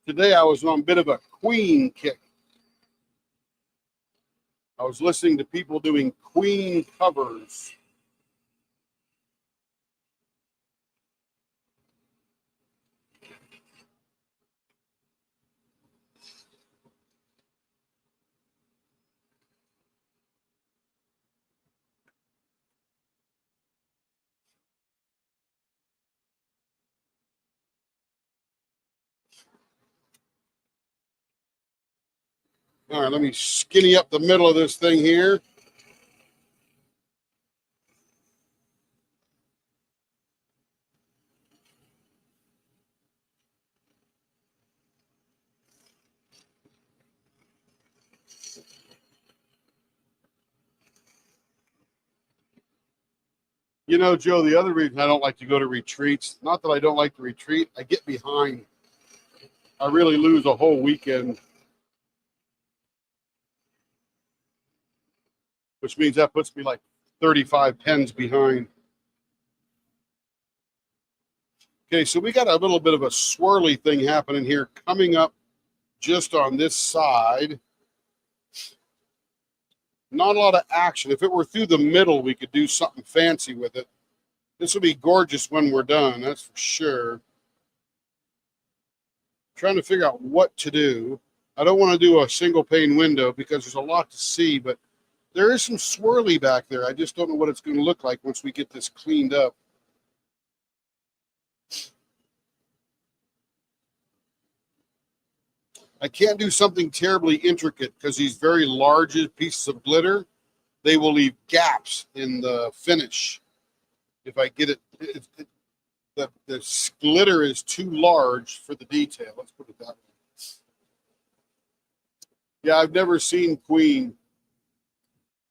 Today, I was on a bit of a Queen kick. I was listening to people doing Queen covers. All right, let me skinny up the middle of this thing here. Joe, the other reason I don't like to go to retreats, not that I don't like to retreat, I get behind. I really lose a whole weekend. which means that puts me like 35 pens behind. Okay, so we got a little bit of a swirly thing happening here coming up just on this side. Not a lot of action. If it were through the middle, we could do something fancy with it. This will be gorgeous when we're done, that's for sure. Trying to figure out what to do. I don't want to do a single pane window because there's a lot to see, but there is some swirly back there. I just don't know what it's going to look like once we get this cleaned up. I can't do something terribly intricate because these very large pieces of glitter, they will leave gaps in the finish. If I get the glitter is too large for the detail. Let's put it that way. Yeah, I've never seen Queen.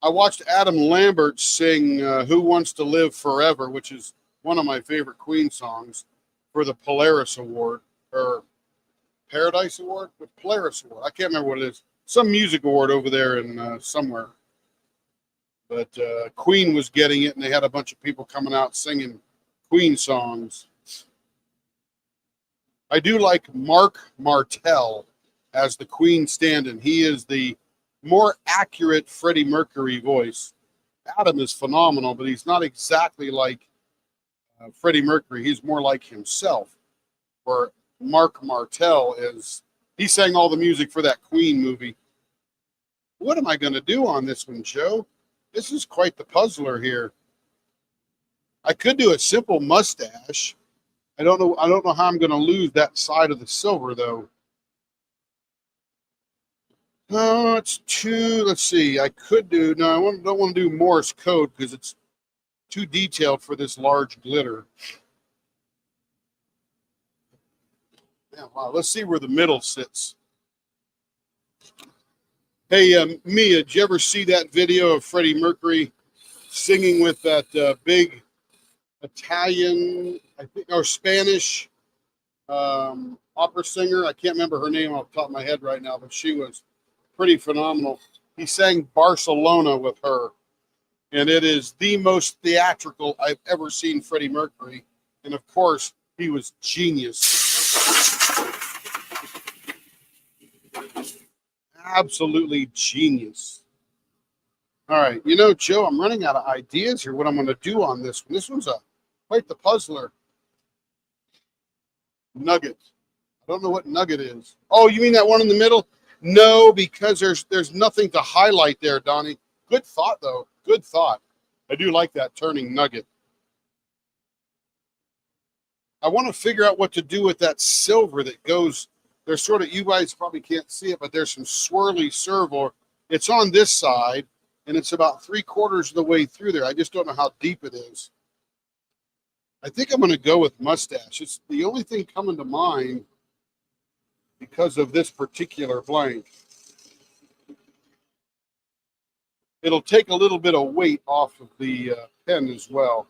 I watched Adam Lambert sing Who Wants to Live Forever, which is one of my favorite Queen songs, for the Polaris Award, or Paradise Award? The Polaris Award. I can't remember what it is. Some music award over there in somewhere. But Queen was getting it, and they had a bunch of people coming out singing Queen songs. I do like Mark Martell as the Queen stand-in. He is the more accurate Freddie Mercury voice. Adam is phenomenal, but he's not exactly like Freddie Mercury. He's more like himself, where Mark Martell is, he sang all the music for that Queen movie. What am I going to do on this one, Joe? This is quite the puzzler here. I could do a simple mustache. I don't know how I'm going to lose that side of the silver, though. No, it's too, let's see, I could do, no, I don't want to do Morse code because it's too detailed for this large glitter. Yeah, wow, let's see where the middle sits. Hey, Mia, did you ever see that video of Freddie Mercury singing with that big Italian, I think, or Spanish opera singer? I can't remember her name off the top of my head right now, but she was pretty phenomenal. He sang Barcelona with her, and it is the most theatrical I've ever seen Freddie Mercury. And of course, he was genius. Absolutely genius. All right, you know, Joe, I'm running out of ideas here. What I'm going to do on this one. This one's quite the puzzler. Nugget. I don't know what nugget is. Oh, you mean that one in the middle? No, because there's nothing to highlight there, Donnie. Good thought, though. Good thought. I do like that turning nugget. I want to figure out what to do with that silver that goes. There's sort of, you guys probably can't see it, but there's some swirly silver. It's on this side, and it's about 3/4 of the way through there. I just don't know how deep it is. I think I'm going to go with mustache. It's the only thing coming to mind because of this particular blank. It'll take a little bit of weight off of the pen as well.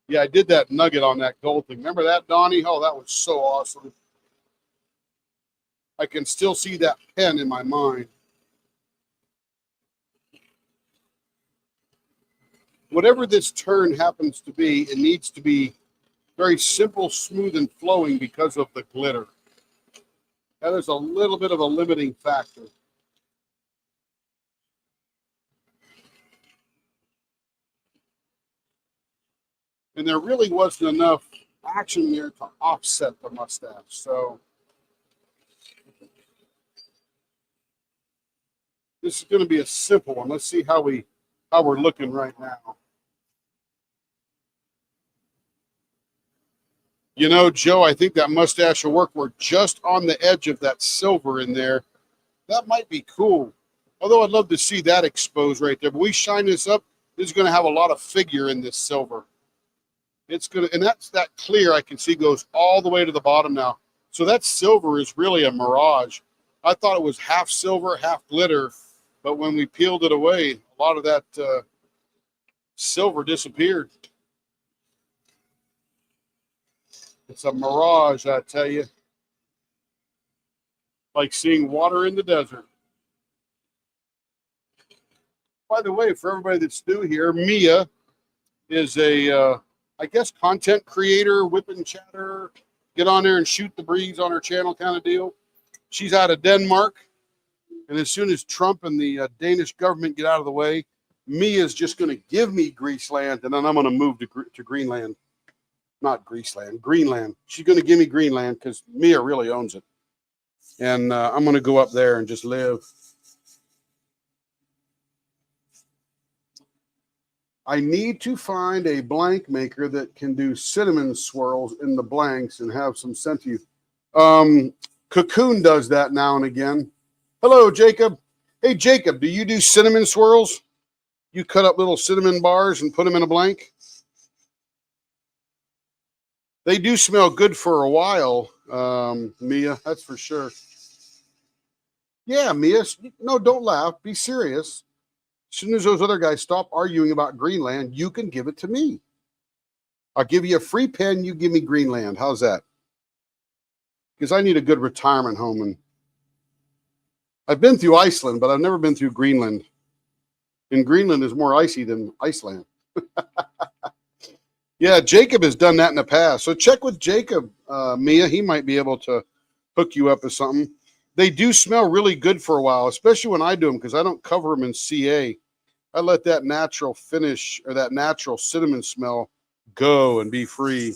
Yeah, I did that nugget on that gold thing. Remember that, Donnie? Oh, that was so awesome. I can still see that pen in my mind. Whatever this turn happens to be, it needs to be very simple, smooth, and flowing because of the glitter. That is a little bit of a limiting factor. And there really wasn't enough action there to offset the mustache. So this is going to be a simple one. Let's see how we're looking right now. You know, Joe, I think that mustache will work. We're just on the edge of that silver in there. That might be cool. Although I'd love to see that exposed right there. But we shine this up, this is going to have a lot of figure in this silver. It's going to, and that's that clear I can see goes all the way to the bottom now. So that silver is really a mirage. I thought it was half silver, half glitter. But when we peeled it away, a lot of that silver disappeared. It's a mirage, I tell you. Like seeing water in the desert. By the way, for everybody that's new here, Mia is a, I guess, content creator, whip and chatter, get on there and shoot the breeze on her channel kind of deal. She's out of Denmark. And as soon as Trump and the Danish government get out of the way, Mia's just going to give me Greaseland, and then I'm going to move to Greenland. Not Greaseland, Greenland. She's going to give me Greenland because Mia really owns it. And I'm going to go up there and just live. I need to find a blank maker that can do cinnamon swirls in the blanks and have some sent to you. Cocoon does that now and again. Hello, Jacob. Hey, Jacob, do you do cinnamon swirls? You cut up little cinnamon bars and put them in a blank? They do smell good for a while, Mia, that's for sure. Yeah, Mia, no, don't laugh. Be serious. As soon as those other guys stop arguing about Greenland, you can give it to me. I'll give you a free pen. You give me Greenland. How's that? Because I need a good retirement home. And I've been through Iceland, but I've never been through Greenland. And Greenland is more icy than Iceland. Yeah, Jacob has done that in the past. So check with Jacob, Mia. He might be able to hook you up with something. They do smell really good for a while, especially when I do them because I don't cover them in CA. I let that natural finish or that natural cinnamon smell go and be free.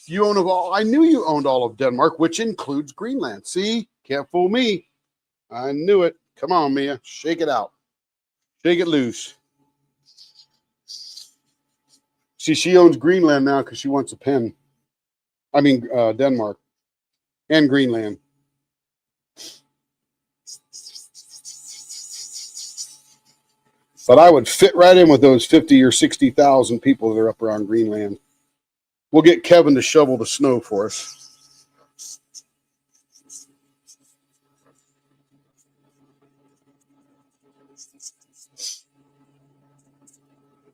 You own all. I knew you owned all of Denmark, which includes Greenland. See, can't fool me. I knew it. Come on, Mia, shake it out, shake it loose. See, she owns Greenland now because she wants a pen. I mean, Denmark and Greenland. But I would fit right in with those 50 or 60,000 people that are up around Greenland. We'll get Kevin to shovel the snow for us.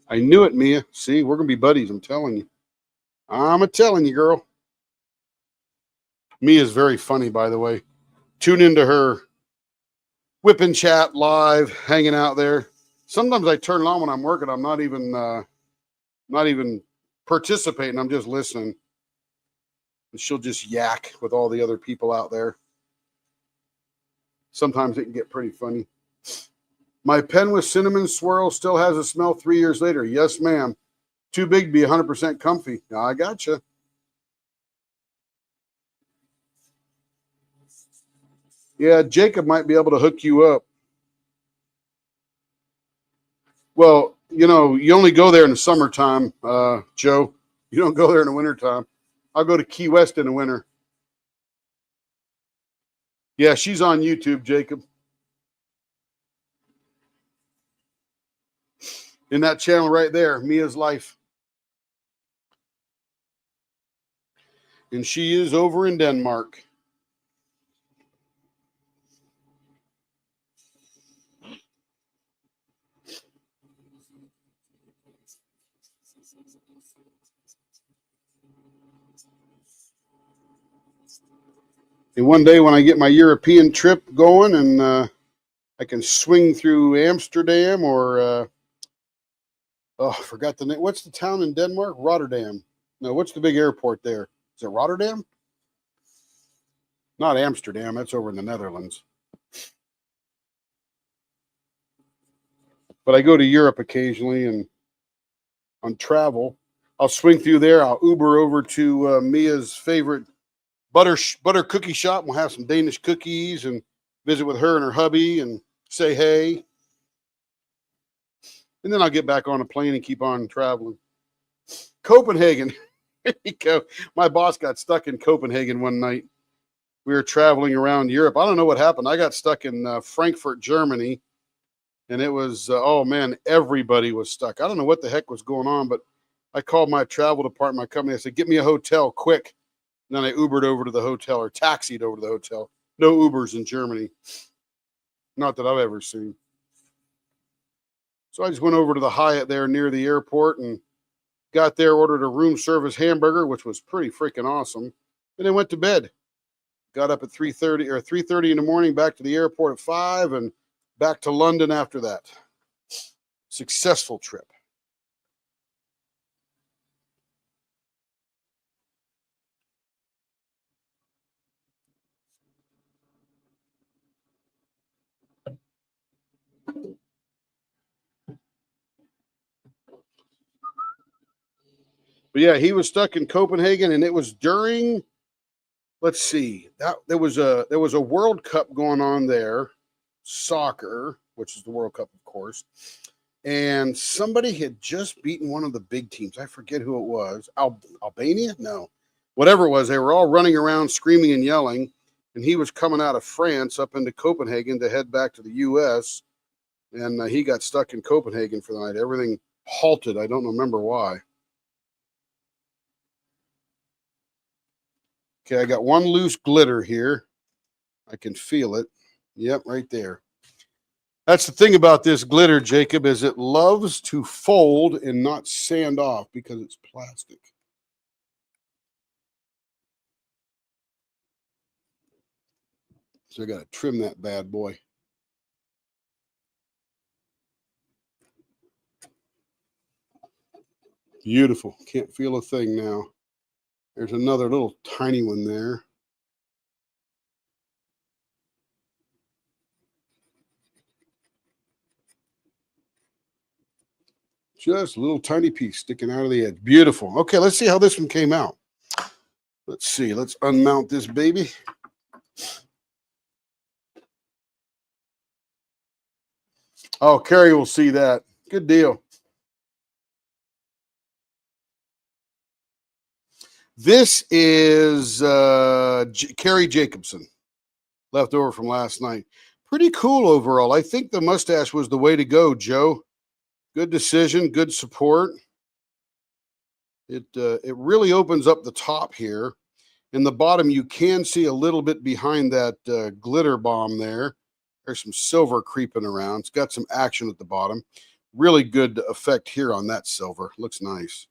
I knew it, Mia. See, we're going to be buddies. I'm telling you. I'm telling you, girl. Mia's very funny, by the way. Tune into her whip and chat live, hanging out there. Sometimes I turn it on when I'm working. I'm not even participating. I'm just listening. And she'll just yak with all the other people out there. Sometimes it can get pretty funny. My pen with cinnamon swirl still has a smell 3 years later. Yes, ma'am. Too big to be 100% comfy. I gotcha. Yeah, Jacob might be able to hook you up. Well, you know, you only go there in the summertime, Joe. You don't go there in the wintertime. I'll go to Key West in the winter. Yeah, she's on YouTube, Jacob. In that channel right there, Mia's Life. And she is over in Denmark. And one day when I get my European trip going and I can swing through Amsterdam or, I forgot the name. What's the town in Denmark? Rotterdam. No, what's the big airport there? Is it Rotterdam? Not Amsterdam. That's over in the Netherlands. But I go to Europe occasionally and on travel. I'll swing through there. I'll Uber over to Mia's favorite butter cookie shop. We'll have some Danish cookies and visit with her and her hubby and say hey. And then I'll get back on a plane and keep on traveling. Copenhagen. There you go. My boss got stuck in Copenhagen one night. We were traveling around Europe. I don't know what happened. I got stuck in Frankfurt, Germany. And it was, oh man, everybody was stuck. I don't know what the heck was going on, but I called my travel department, my company. I said, get me a hotel quick. And then I Ubered over to the hotel or taxied over to the hotel. No Ubers in Germany. Not that I've ever seen. So I just went over to the Hyatt there near the airport and Got there, ordered a room service hamburger, which was pretty freaking awesome, and then went to bed. Got up at 3:30 in the morning, back to the airport at 5, and back to London after that. Successful trip. But yeah, he was stuck in Copenhagen, and it was during, let's see, that there was a World Cup going on there, soccer, which is the World Cup, of course, and somebody had just beaten one of the big teams. I forget who it was. Albania? No, whatever it was. They were all running around screaming and yelling, and he was coming out of France up into Copenhagen to head back to the U.S., and he got stuck in Copenhagen for the night. Everything halted. I don't remember why. Okay, I got one loose glitter here. I can feel it. Yep, right there. That's the thing about this glitter, Jacob, is it loves to fold and not sand off because it's plastic. So I got to trim that bad boy. Beautiful. Can't feel a thing now. There's another little tiny one there. Just a little tiny piece sticking out of the edge. Beautiful. Okay, let's see how this one came out. Let's see. Let's unmount this baby. Oh, Carrie will see that. Good deal. This is Carrie Jacobson, left over from last night. Pretty cool overall. I think the mustache was the way to go, Joe. Good decision, good support. It really opens up the top here. In the bottom, you can see a little bit behind that glitter bomb there. There's some silver creeping around. It's got some action at the bottom. Really good effect here on that silver. Looks nice.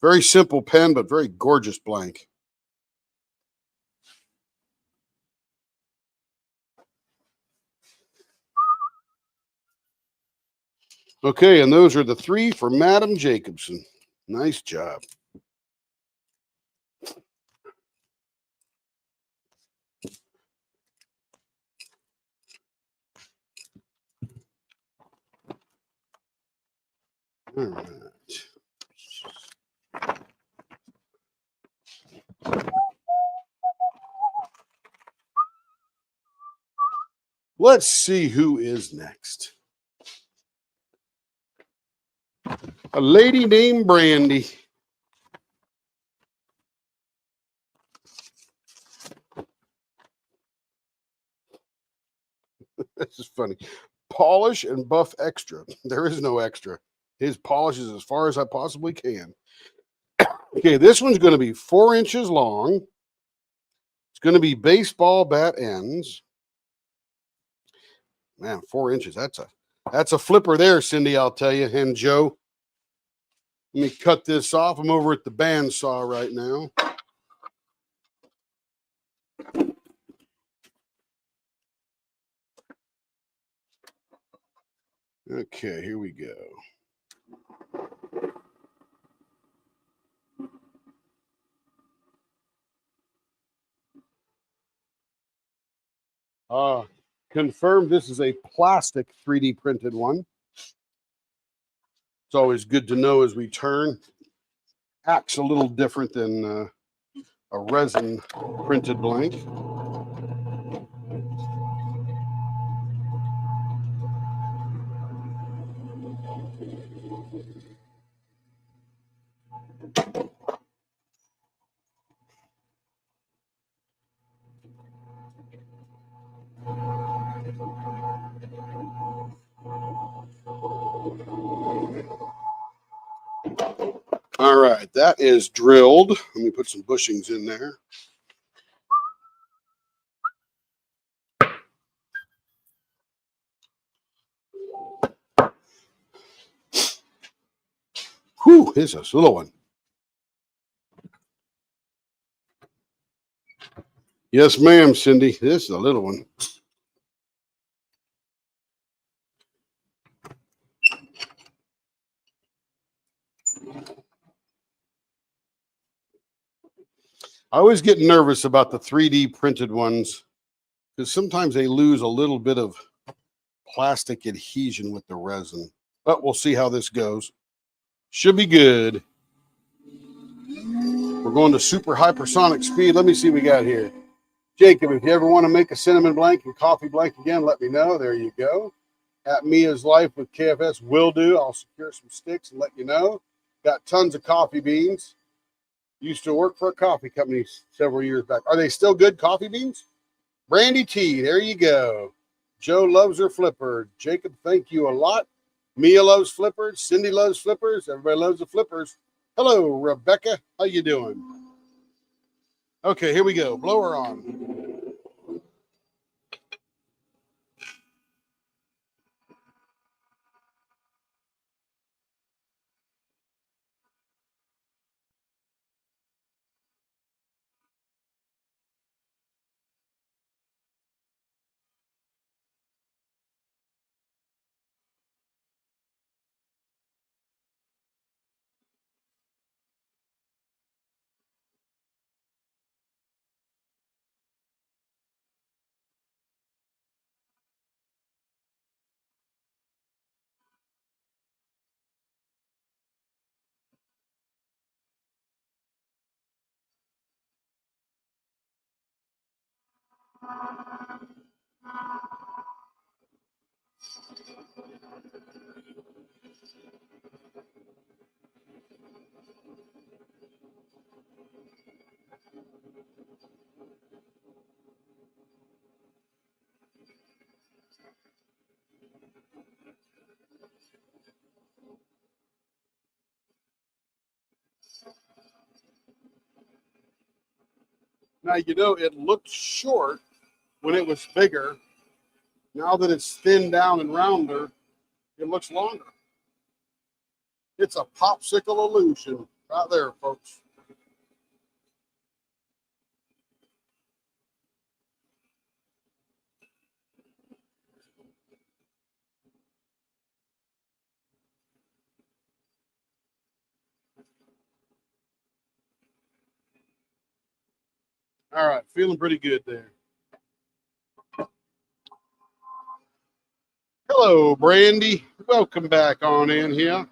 Very simple pen, but very gorgeous blank. Okay, and those are the 3 for Madam Jacobson. Nice job. All right. Let's see who is next. A lady named Brandy. This is funny. Polish and buff extra. There is no extra. His polish is as far as I possibly can. Okay, this one's going to be 4 inches long. It's going to be baseball bat ends. Man, 4 inches. That's a flipper there, Cindy, I'll tell you. And Joe, let me cut this off. I'm over at the bandsaw right now. Okay, here we go. Confirmed this is a plastic 3D printed one. It's always good to know as we turn. Acts a little different than a resin printed blank. All right, that is drilled. Let me put some bushings in there. Whew. this is a little one. Yes, ma'am, Cindy. This is a little one. I always get nervous about the 3D printed ones because sometimes they lose a little bit of plastic adhesion with the resin. But we'll see how this goes. Should be good. We're going to super hypersonic speed. Let me see what we got here. Jacob, if you ever want to make a cinnamon blank and coffee blank again, let me know. There you go. At Mia's Life with KFS will do. I'll secure some sticks and let you know. Got tons of coffee beans. Used to work for a coffee company several years back. Are they still good coffee beans? Brandy tea. There you go. Joe loves her flipper. Jacob, thank you a lot. Mia loves flippers. Cindy loves flippers. Everybody loves the flippers. Hello, Rebecca. How you doing? Okay, here we go. Blower on. Now, you know, it looked short when it was bigger. Now that it's thinned down and rounder, it looks longer. It's a popsicle illusion right there, folks. All right, feeling pretty good there. Hello, Brandy. Welcome back on in here.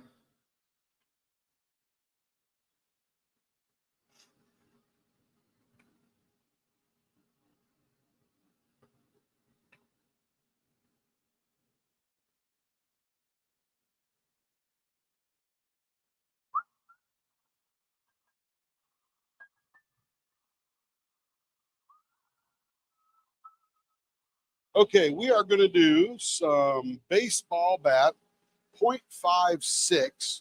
Okay, we are going to do some baseball bat 0.56.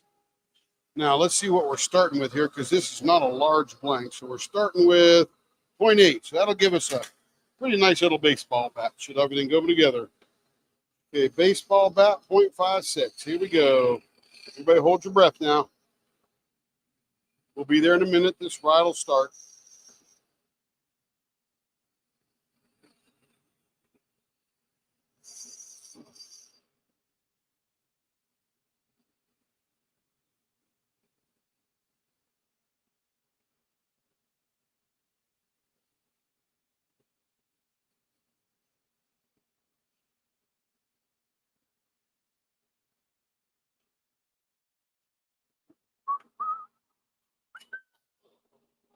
Now, let's see what we're starting with here because this is not a large blank. So we're starting with 0.8. So that'll give us a pretty nice little baseball bat. Should everything go together? Okay, baseball bat 0.56. Here we go. Everybody hold your breath now. We'll be there in a minute. This ride will start.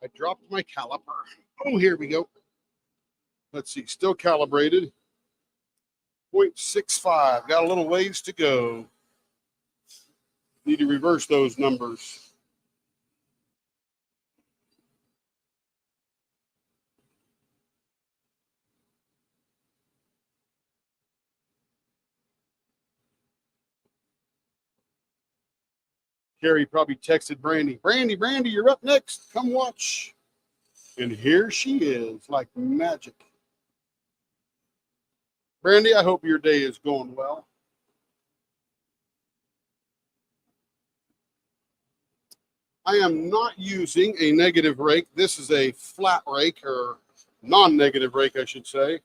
I dropped my caliper. Oh, here we go. Let's see, still calibrated. 0.65. Got a little ways to go. Need to reverse those numbers. Carrie probably texted Brandy, Brandy, you're up next. Come watch. And here she is, like magic. Brandy, I hope your day is going well. I am not using a negative rake. This is a flat rake, or non-negative rake, I should say.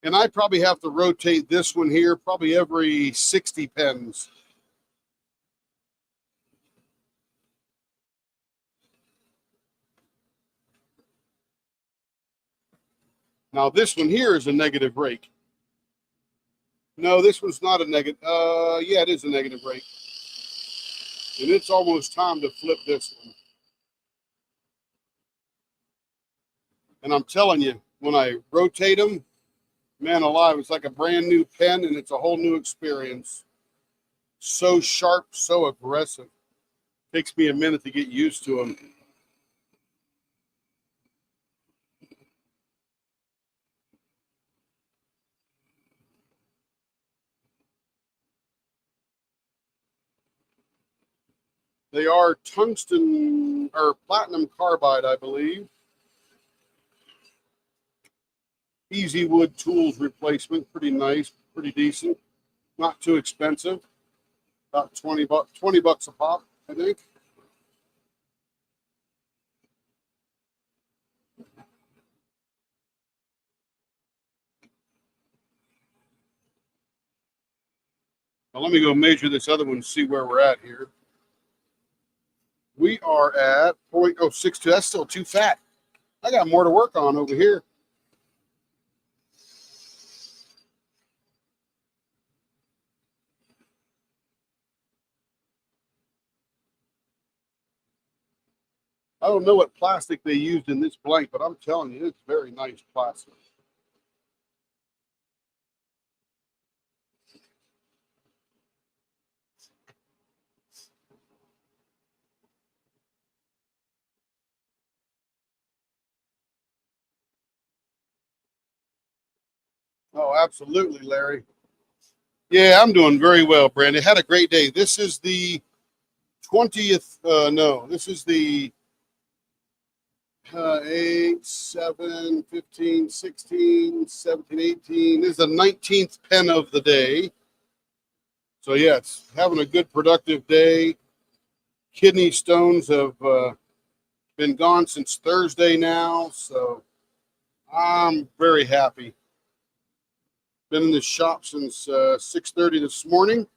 And I probably have to rotate this one here probably every 60 pens. Now this one here is a negative rake. No, this one's not a negative. Yeah, it is a negative rake. And it's almost time to flip this one. And I'm telling you, when I rotate them, man alive, it's like a brand new pen, and it's a whole new experience. So sharp, so aggressive. Takes me a minute to get used to them. They are tungsten or platinum carbide, I believe. Easy wood tools replacement, pretty nice, pretty decent, not too expensive. About 20 bucks a pop, I think. Now let me go measure this other one and see where we're at here. We are at 0.062. That's still too fat. I got more to work on over here. I don't know what plastic they used in this blank, but I'm telling you, it's very nice plastic. Oh, absolutely, Larry. Yeah, I'm doing very well, Brandon. Had a great day. This is the 20th. No, this is the 8, 7, 15, 16, 17, 18. This is the 19th pen of the day. So, yes, having a good, productive day. Kidney stones have been gone since Thursday now. So, I'm very happy. Been in the shop since 6:30 this morning.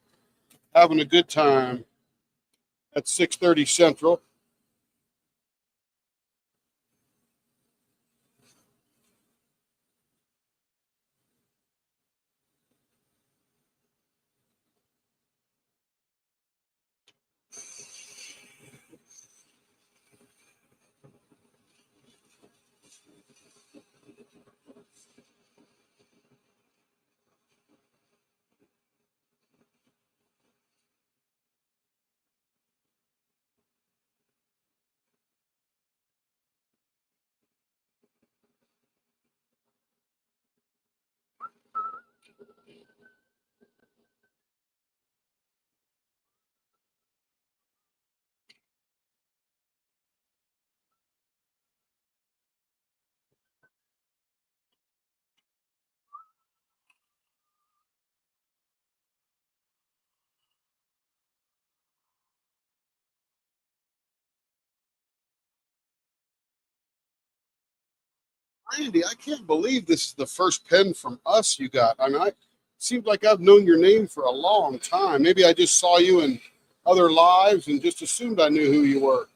Having a good time at 6:30 Central. Randy, I can't believe this is the first pen from us you got. I mean, it seems like I've known your name for a long time. Maybe I just saw you in other lives and just assumed I knew who you were.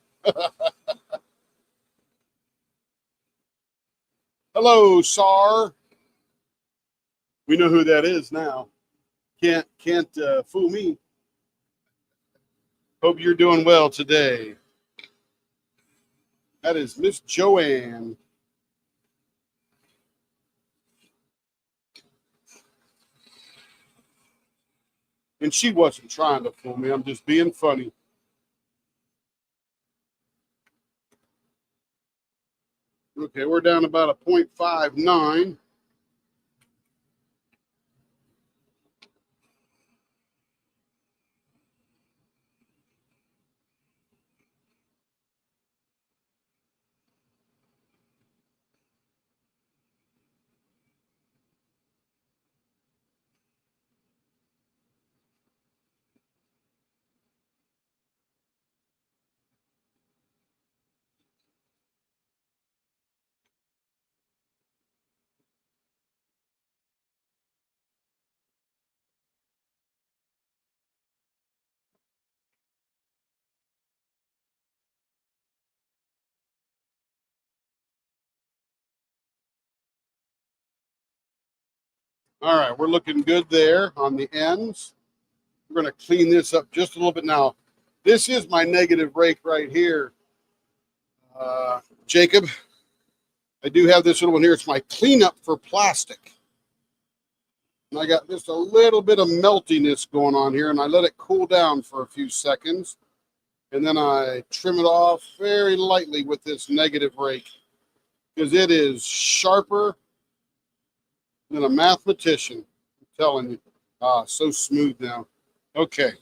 Hello, Sar. We know who that is now. Can't fool me. Hope you're doing well today. That is Miss Joanne. And she wasn't trying to fool me. I'm just being funny. Okay, we're down about a 0.59. All right, we're looking good there on the ends. We're going to clean this up just a little bit now. This is my negative rake right here, Jacob. I do have this little one here. It's my cleanup for plastic. And I got just a little bit of meltiness going on here, and I let it cool down for a few seconds. And then I trim it off very lightly with this negative rake because it is sharper than a mathematician. I'm telling you. Ah, so smooth now. Okay.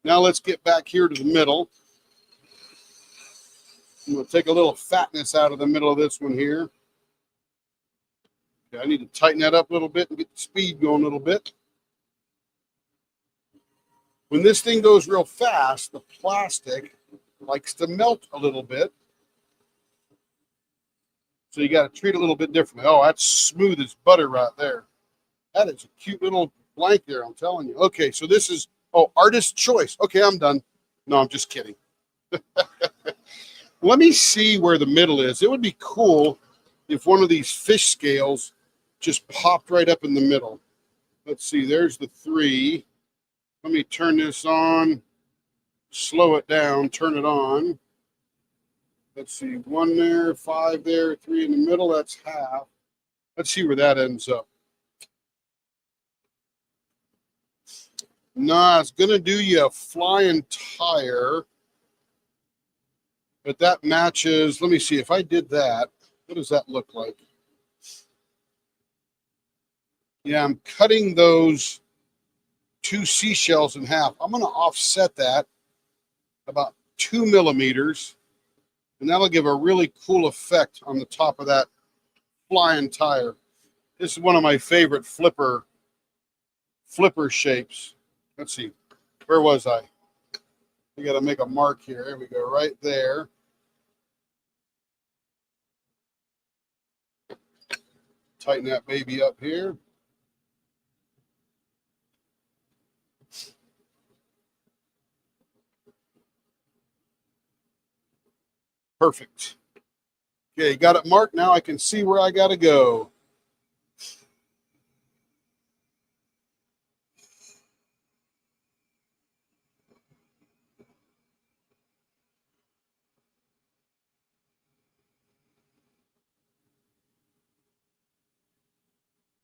Now let's get back here to the middle. I'm going to take a little fatness out of the middle of this one here. Okay, I need to tighten that up a little bit and get the speed going a little bit. When this thing goes real fast, the plastic likes to melt a little bit. So you got to treat it a little bit differently. Oh, that's smooth as butter right there. That is a cute little blank there, I'm telling you. Okay, so this is, artist choice. Okay, I'm done. No, I'm just kidding. Let me see where the middle is. It would be cool if one of these fish scales just popped right up in the middle. Let's see, there's the 3. Let me turn this on, slow it down, turn it on. Let's see, 1 there, 5 there, 3 in the middle, that's half. Let's see where that ends up. Nah, it's going to do you a flying tire. But that matches, let me see, if I did that, what does that look like? Yeah, I'm cutting those 2 seashells in half. I'm going to offset that about 2 millimeters, and that'll give a really cool effect on the top of that flying tire. This is one of my favorite flipper shapes. Let's see, where was I? We got to make a mark here. There we go, right there. Tighten that baby up here. Perfect. Okay, got it marked. Now I can see where I got to go.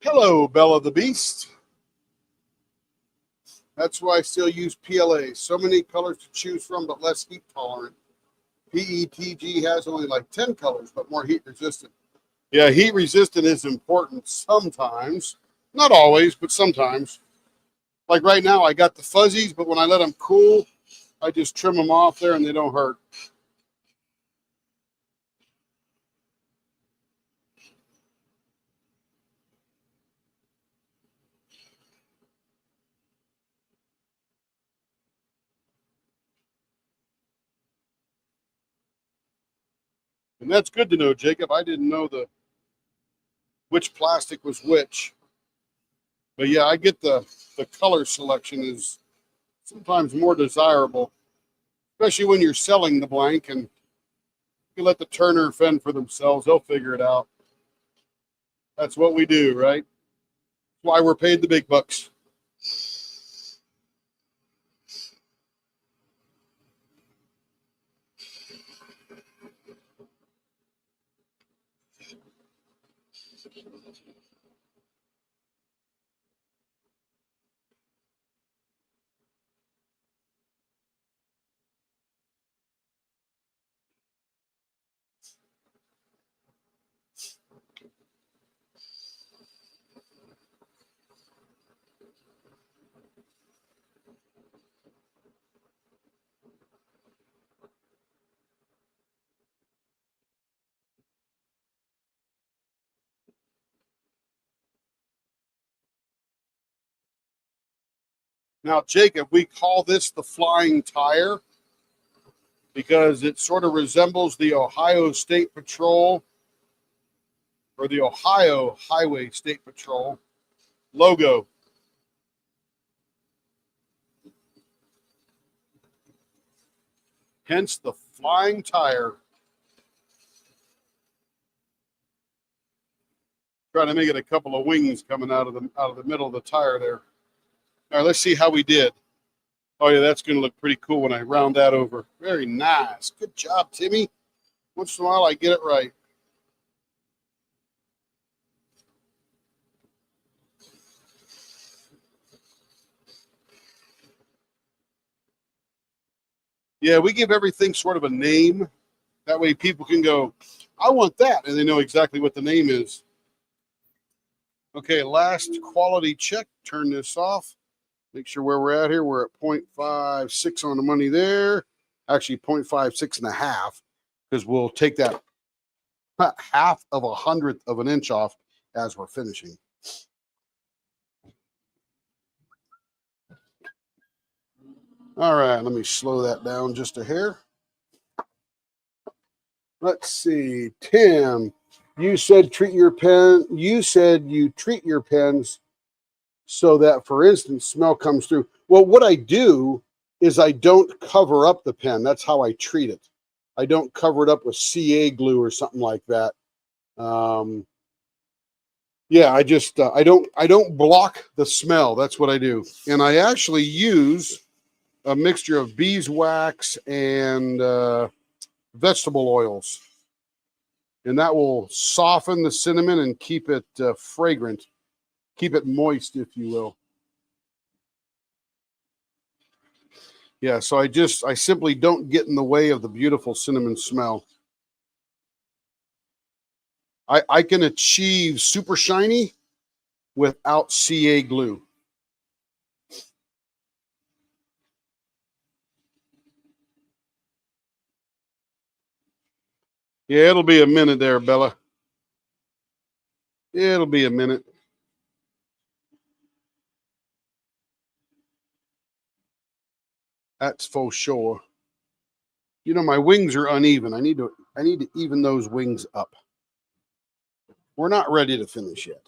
Hello, Bella the Beast. That's why I still use PLA. So many colors to choose from, but less heat tolerant. PETG has only like 10 colors, but more heat resistant. Yeah, heat resistant is important sometimes. Not always, but sometimes. Like right now, I got the fuzzies, but when I let them cool, I just trim them off there and they don't hurt. And that's good to know, Jacob. I didn't know which plastic was which. But yeah, I get the color selection is sometimes more desirable, especially when you're selling the blank and you let the turner fend for themselves. They'll figure it out. That's what we do, right? That's why we're paid the big bucks. Now, Jacob, we call this the flying tire because it sort of resembles the Ohio State Patrol or the Ohio Highway State Patrol logo. Hence the flying tire. Trying to make it a couple of wings coming out of the middle of the tire there. All right, let's see how we did. Oh yeah, that's going to look pretty cool when I round that over. Very nice. Good job, Timmy. Once in a while, I get it right. Yeah, we give everything sort of a name. That way people can go, I want that, and they know exactly what the name is. Okay, last quality check. Turn this off. Make sure where we're at here. We're at 0.56 on the money there. Actually, 0.56 and a half, because we'll take that half of 100th of an inch off as we're finishing. All right, let me slow that down just a hair. Let's see, Tim, you said you said you treat your pens so that, for instance, smell comes through. Well, what I do is I don't cover up the pen. That's how I treat it. I don't cover it up with CA glue or something like that. Yeah, I just I don't block the smell. That's what I do. And I actually use a mixture of beeswax and vegetable oils, and that will soften the cinnamon and keep it fragrant, keep it moist, if you will. Yeah, so I simply don't get in the way of the beautiful cinnamon smell. I can achieve super shiny without CA glue. Yeah, it'll be a minute there, Bella. It'll be a minute. That's for sure. You know, my wings are uneven. I need to even those wings up. We're not ready to finish yet.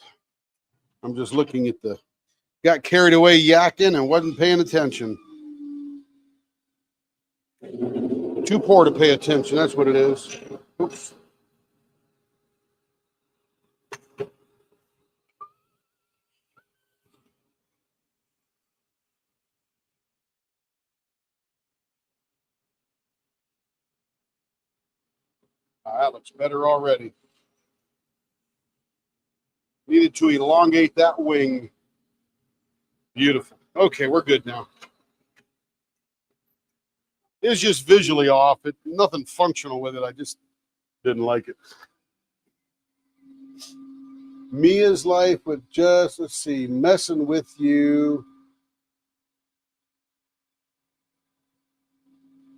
I'm just looking at got carried away yakking and wasn't paying attention. Too poor to pay attention. That's what it is. Oops. That looks better already. Needed to elongate that wing. Beautiful. Okay, we're good now. It's just visually off. Nothing functional with it. I just didn't like it. Mia's life with just, let's see, messing with you.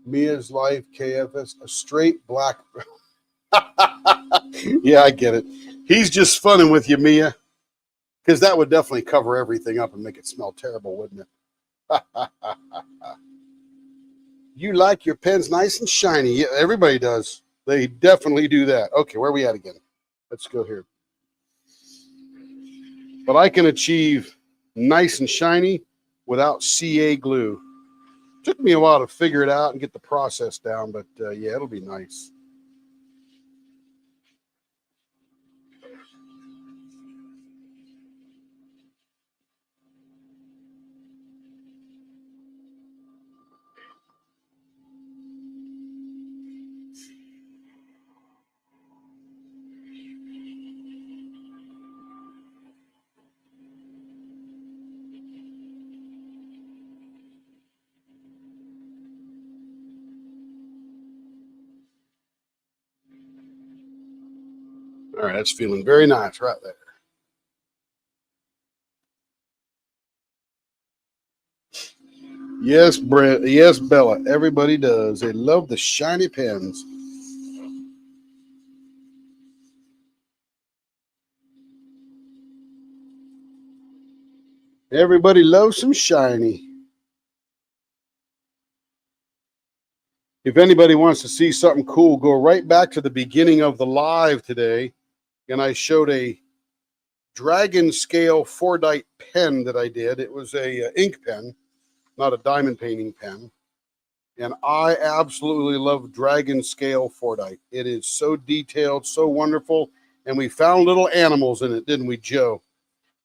Mia's life, KFS, a straight black. Yeah, I get it. He's just funning with you, Mia. Because that would definitely cover everything up and make it smell terrible, wouldn't it? You like your pens nice and shiny. Yeah, everybody does. They definitely do that. Okay, where are we at again? Let's go here. But I can achieve nice and shiny without CA glue. Took me a while to figure it out and get the process down, but yeah, it'll be nice. All right, that's feeling very nice right there. Yes, Brett. Yes, Bella. Everybody does. They love the shiny pens. Everybody loves some shiny. If anybody wants to see something cool, go right back to the beginning of the live today. And I showed a dragon scale 4-dite pen that I did. It was a ink pen, not a diamond painting pen. And I absolutely love dragon scale 4-dite. It is so detailed, so wonderful. And we found little animals in it, didn't we, Joe?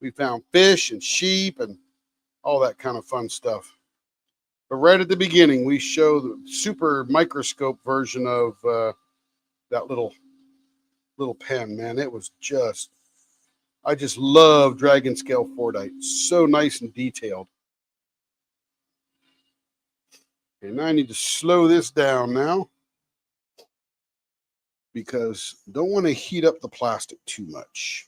We found fish and sheep and all that kind of fun stuff. But right at the beginning, we show the super microscope version of that little pen, man. It was just, I just love dragon scale Fordite. So nice and detailed. And I need to slow this down now because I don't want to heat up the plastic too much.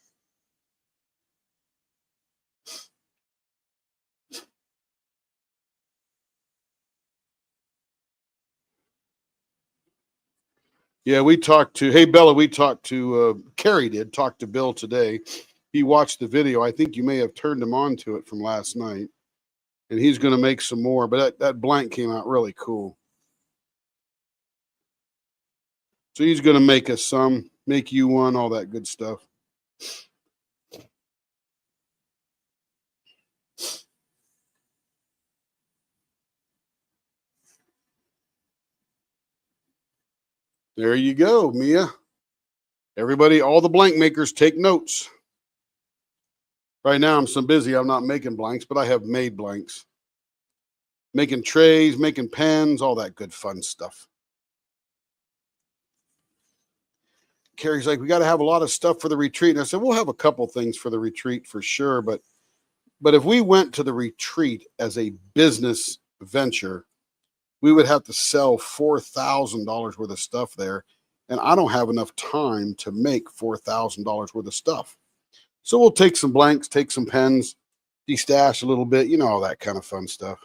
Yeah, we talked to, hey, Bella, we talked to, Carrie did, talk to Bill today. He watched the video. I think you may have turned him on to it from last night. And he's going to make some more, but that blank came out really cool. So he's going to make us some, make you one, all that good stuff. There you go, Mia. Everybody, all the blank makers, take notes. Right now, I'm so busy, I'm not making blanks, but I have made blanks. Making trays, making pens, all that good fun stuff. Carrie's like, we got to have a lot of stuff for the retreat. And I said, we'll have a couple things for the retreat for sure. But if we went to the retreat as a business venture, we would have to sell $4,000 worth of stuff there. And I don't have enough time to make $4,000 worth of stuff. So we'll take some blanks, take some pens, destash a little bit, you know, all that kind of fun stuff.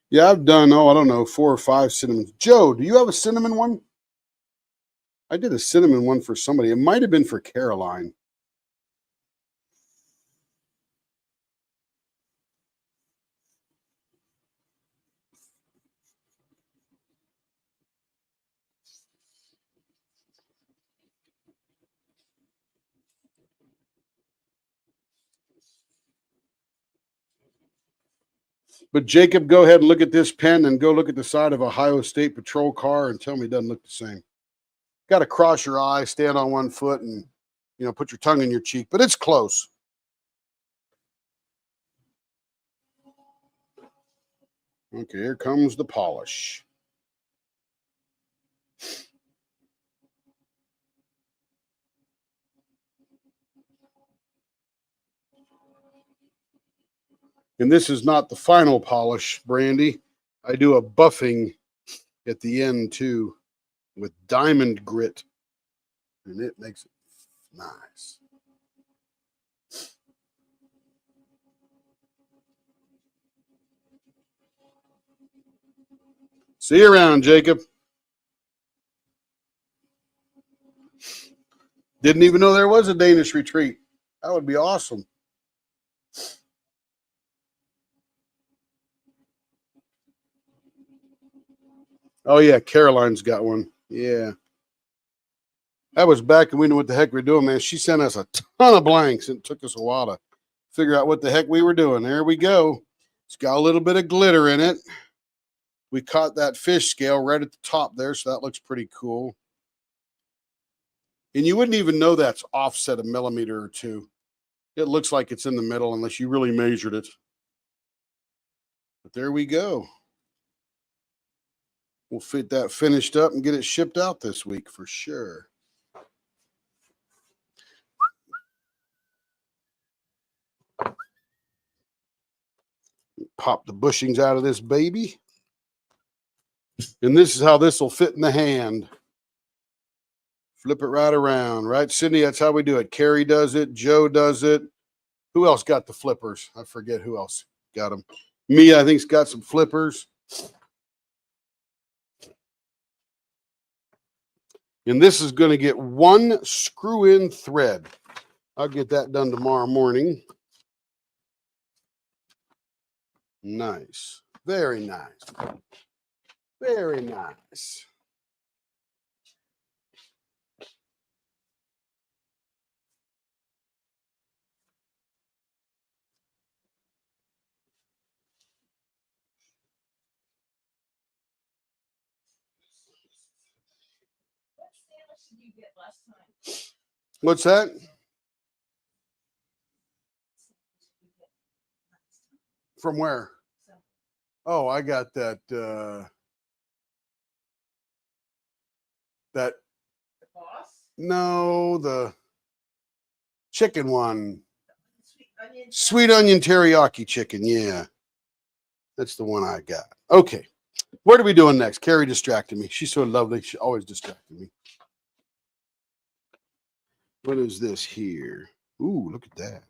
Yeah, I've done, I don't know, 4 or 5 cinnamons. Joe, do you have a cinnamon one? I did a cinnamon one for somebody. It might have been for Caroline. But Jacob, go ahead and look at this pen and go look at the side of a Ohio State Patrol car and tell me it doesn't look the same. Got to cross your eyes, stand on one foot, and, you know, put your tongue in your cheek. But it's close. Okay, here comes the polish. And this is not the final polish, Brandy. I do a buffing at the end too with diamond grit, and it makes it nice. See you around, Jacob. Didn't even know there was a Danish retreat. That would be awesome. Oh, yeah, Caroline's got one. Yeah. That was back when we knew what the heck we were doing, man. She sent us a ton of blanks. It took us a while to figure out what the heck we were doing. There we go. It's got a little bit of glitter in it. We caught that fish scale right at the top there, so that looks pretty cool. And you wouldn't even know that's offset a millimeter or two. It looks like it's in the middle unless you really measured it. But there we go. We'll fit that finished up and get it shipped out this week for sure. Pop the bushings out of this baby. And this is how this will fit in the hand. Flip it right around, right, Cindy? That's how we do it. Carrie does it. Joe does it. Who else got the flippers? I forget who else got them. Mia, I think, has got some flippers. And this is going to get one screw-in thread. I'll get that done tomorrow morning. Nice. Very nice. Very nice. you get last time? What's that? From where? Oh, I got that that The boss? no, the chicken one. Sweet onion. Sweet onion teriyaki chicken. Yeah. That's the one I got. Okay. What are we doing next? Carrie distracted me. She's so lovely. She always distracted me. What is this here? Ooh, look at that.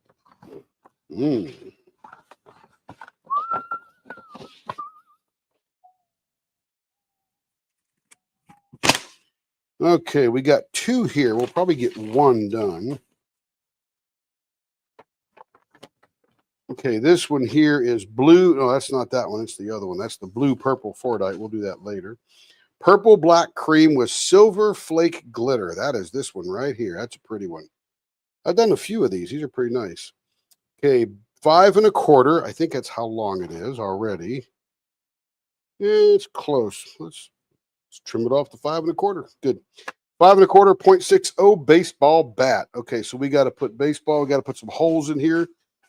Okay, we got two here. We'll probably get one done. Okay, this one here is blue. No, that's not that one. It's the other one. That's the blue purple Fordite. We'll do that later. Purple black cream with silver flake glitter. That is this one right here. That's a pretty one. I've done a few of these. These are pretty nice. Okay, 5 1/4. I think that's how long it is already. Yeah, it's close. Let's trim it off to 5 1/4. Good. 5 1/4, 0.60 baseball bat. Okay, so we got to put baseball. We got to put some holes in here.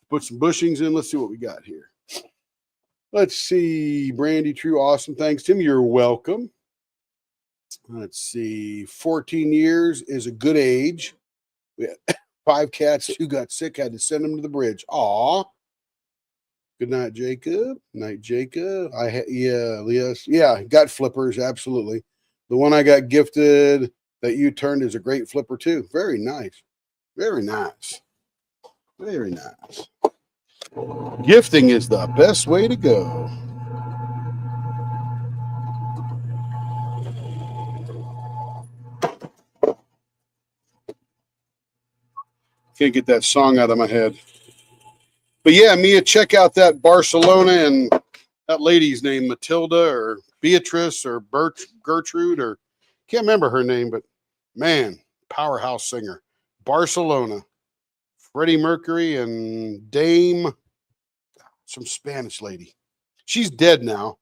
Put some bushings in. Let's see what we got here. Let's see. Brandy True. Awesome. Thanks, Tim. You're welcome. Let's see. 14 years is a good age. We had 5 cats who got sick. Had to send them to the bridge. Aw. Good night, Jacob. Night, Jacob. Yeah, got flippers. Absolutely. The one I got gifted that you turned is a great flipper too. Very nice. Very nice. Very nice. Gifting is the best way to go. Can't get that song out of my head. But yeah, Mia, check out that Barcelona and that lady's name, Matilda or Beatrice or Gertrude, or can't remember her name, but man, powerhouse singer. Barcelona. Freddie Mercury and Dame, some Spanish lady. She's dead now,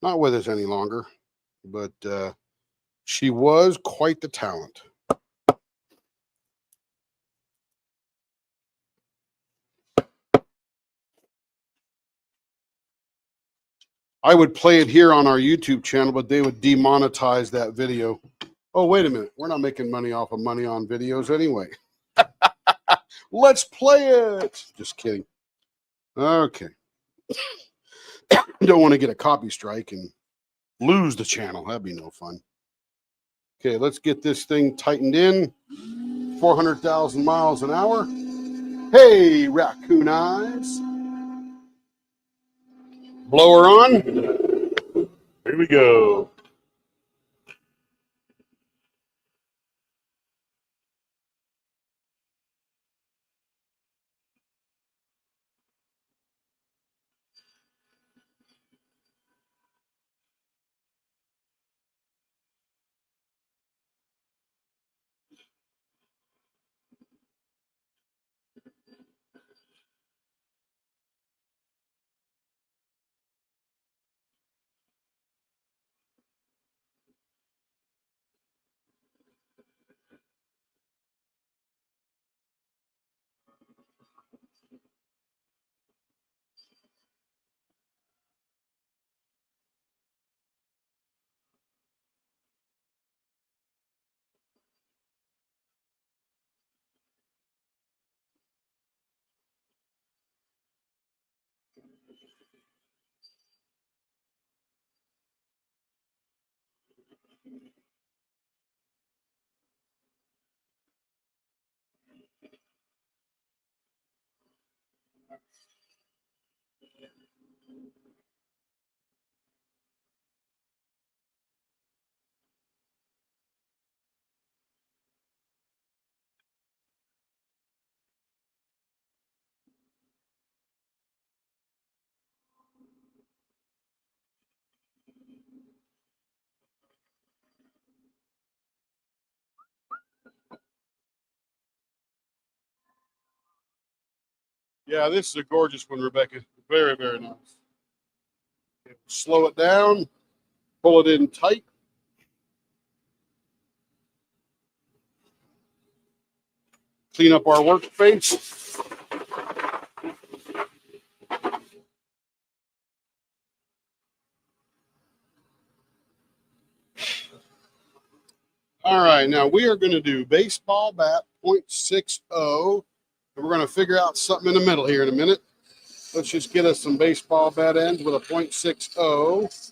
not with us any longer, but she was quite the talent. I would play it here on our YouTube channel, but they would demonetize that video. Oh, wait a minute. We're not making money off of money on videos anyway. Let's play it. Just kidding. Okay. Don't want to get a copy strike and lose the channel. That'd be no fun. Okay, let's get this thing tightened in. 400,000 miles an hour. Hey, raccoon eyes. Blower on. Here we go. Yeah, this is a gorgeous one, Rebecca. Very, very nice. Slow it down. Pull it in tight. Clean up our workspace. All right, now we are going to do baseball bat 0.60, and we're going to figure out something in the middle here in a minute. Let's just get us some baseball bat ends with a 0.60.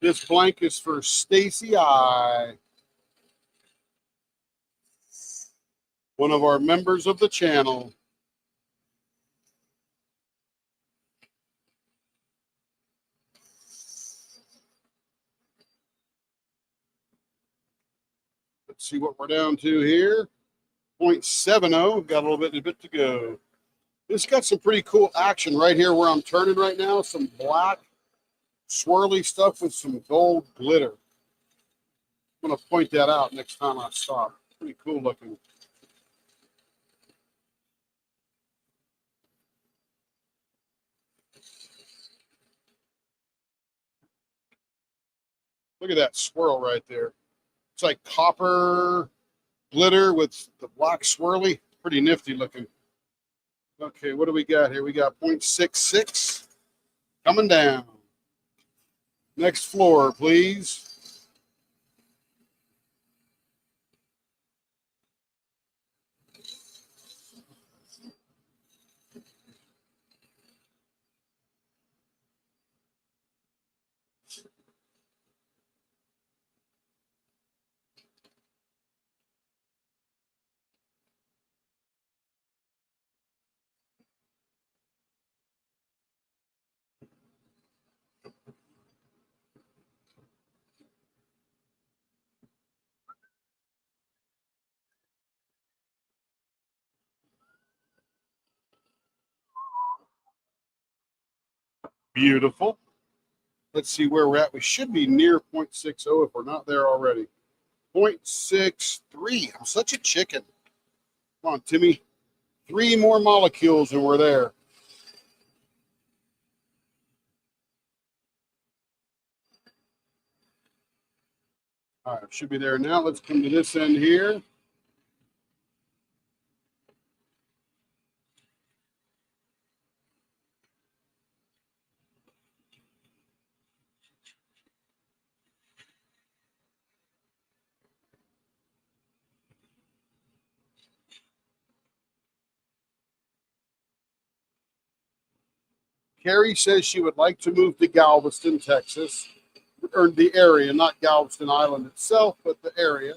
This blank is for Stacy I, one of our members of the channel. Let's see what we're down to here. 0.70. Got a bit to go. This got some pretty cool action right here where I'm turning right now. Some black swirly stuff with some gold glitter. I'm going to point that out next time I stop. Pretty cool looking. Look at that swirl right there. It's like copper glitter with the black swirly. Pretty nifty looking. Okay, what do we got here? We got 0.66 coming down. Next floor, please. Beautiful. Let's see where we're at. We should be near 0.60 if we're not there already. 0.63. I'm such a chicken. Come on, Timmy. 3 more molecules and we're there. All right, should be there now. Let's come to this end here. Carrie says she would like to move to Galveston, Texas, or the area, not Galveston Island itself, but the area,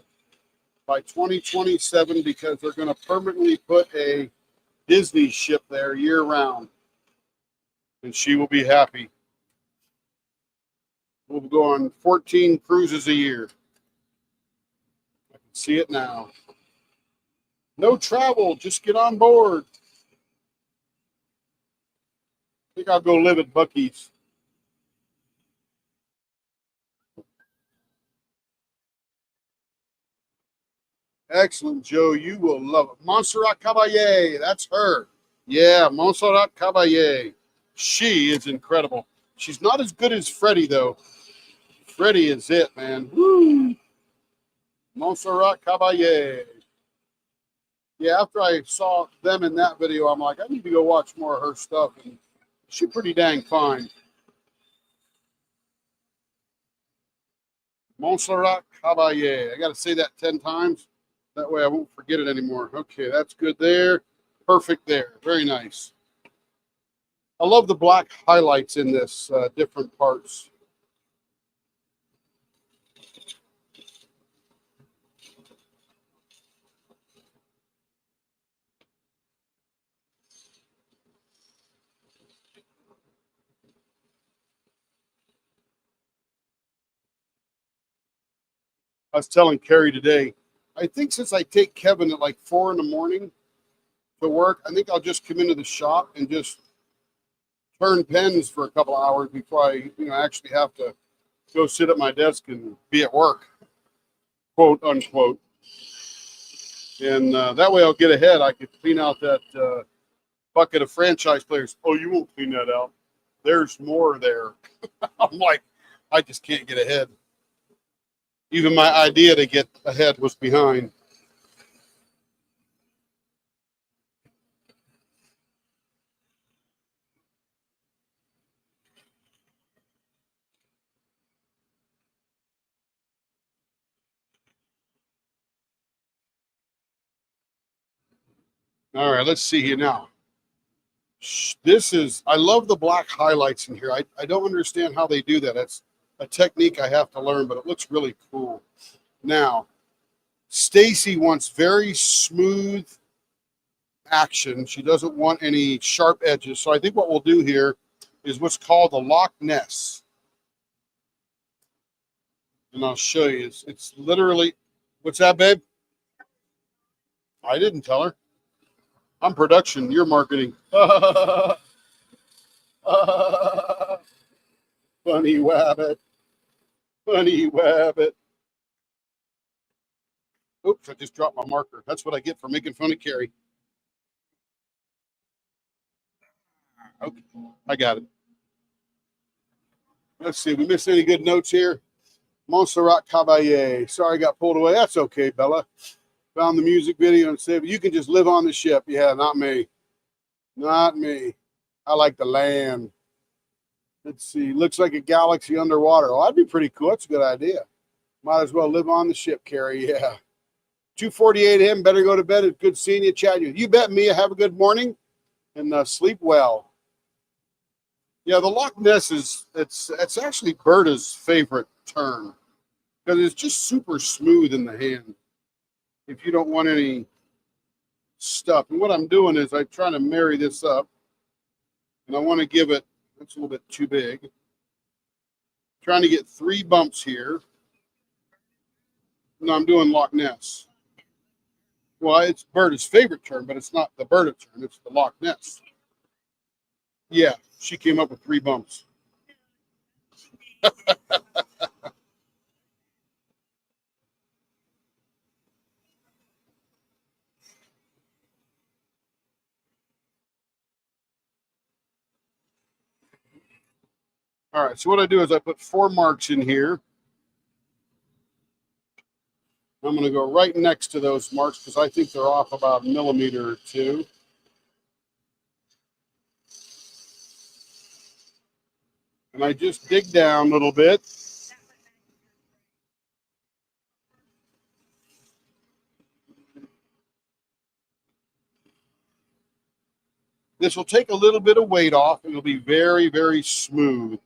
by 2027 because they're going to permanently put a Disney ship there year round. And she will be happy. We'll go on 14 cruises a year. I can see it now. No travel, just get on board. I think I'll go live at Buc-ee's. Excellent, Joe. You will love it. Montserrat Caballé, that's her. Yeah, Montserrat Caballé. She is incredible. She's not as good as Freddie, though. Freddie is it, man. Woo! Montserrat Caballé. Yeah, after I saw them in that video, I'm like, I need to go watch more of her stuff. And she's pretty dang fine. Montserrat Caballé. I got to say that 10 times. That way I won't forget it anymore. Okay, that's good there. Perfect there. Very nice. I love the black highlights in this, different parts. I was telling Carrie today, I think since I take Kevin at like 4 in the morning to work, I think I'll just come into the shop and just turn pens for a couple hours before I, actually have to go sit at my desk and be at work, quote unquote. And that way I'll get ahead. I could clean out that bucket of franchise players. Oh, you won't clean that out. There's more there. I'm like, I just can't get ahead. Even my idea to get ahead was behind. All right, let's see here now. This is, I love the black highlights in here. I don't understand how they do that. That's a technique I have to learn, but it looks really cool. Now, Stacy wants very smooth action. She doesn't want any sharp edges. So I think what we'll do here is what's called the Loch Ness. And I'll show you. It's literally, what's that, babe? I didn't tell her. I'm production. You're marketing. Funny wabbit. Funny wabbit. Oops, I just dropped my marker. That's what I get for making fun of Carrie. Okay, I got it. Let's see. We missed any good notes here? Montserrat Caballé. Sorry, I got pulled away. That's okay, Bella. Found the music video and said, you can just live on the ship. Yeah, not me. Not me. I like the land. Let's see. Looks like a galaxy underwater. Oh, that'd be pretty cool. That's a good idea. Might as well live on the ship, Carrie. Yeah. 2:48 a.m. Better go to bed. It's good seeing you, chatting you. You bet, Mia. Have a good morning and sleep well. Yeah, the Loch Ness is it's actually Berta's favorite term because it's just super smooth in the hand. If you don't want any stuff, and what I'm doing is I'm trying to marry this up, and I want to give it. That's a little bit too big. Trying to get 3 bumps here. No, I'm doing Loch Ness. Well, it's Berta's favorite term, but it's not the Berta term. It's the Loch Ness. Yeah, she came up with 3 bumps. All right, so what I do is I put 4 marks in here. I'm going to go right next to those marks because I think they're off about a millimeter or 2. And I just dig down a little bit. This will take a little bit of weight off. It'll be very, very smooth.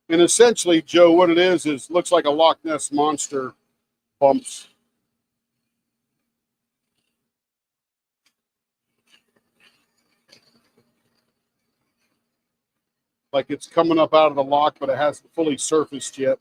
And essentially, Joe, what it is looks like a Loch Ness monster bumps. Like it's coming up out of the lock, but it hasn't fully surfaced yet.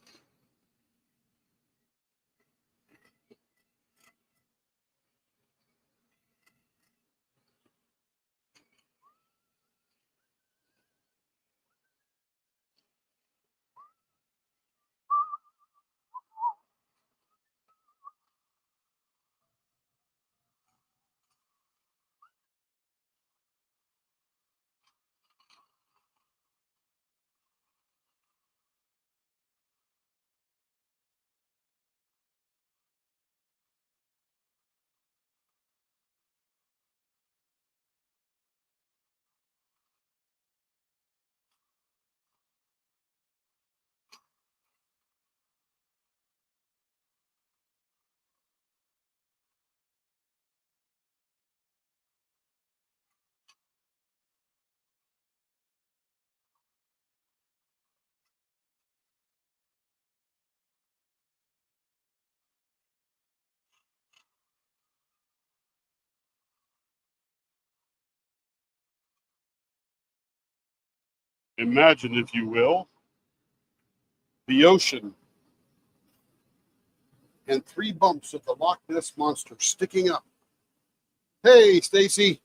Imagine, if you will, the ocean and 3 bumps of the Loch Ness monster sticking up. Hey, Stacy.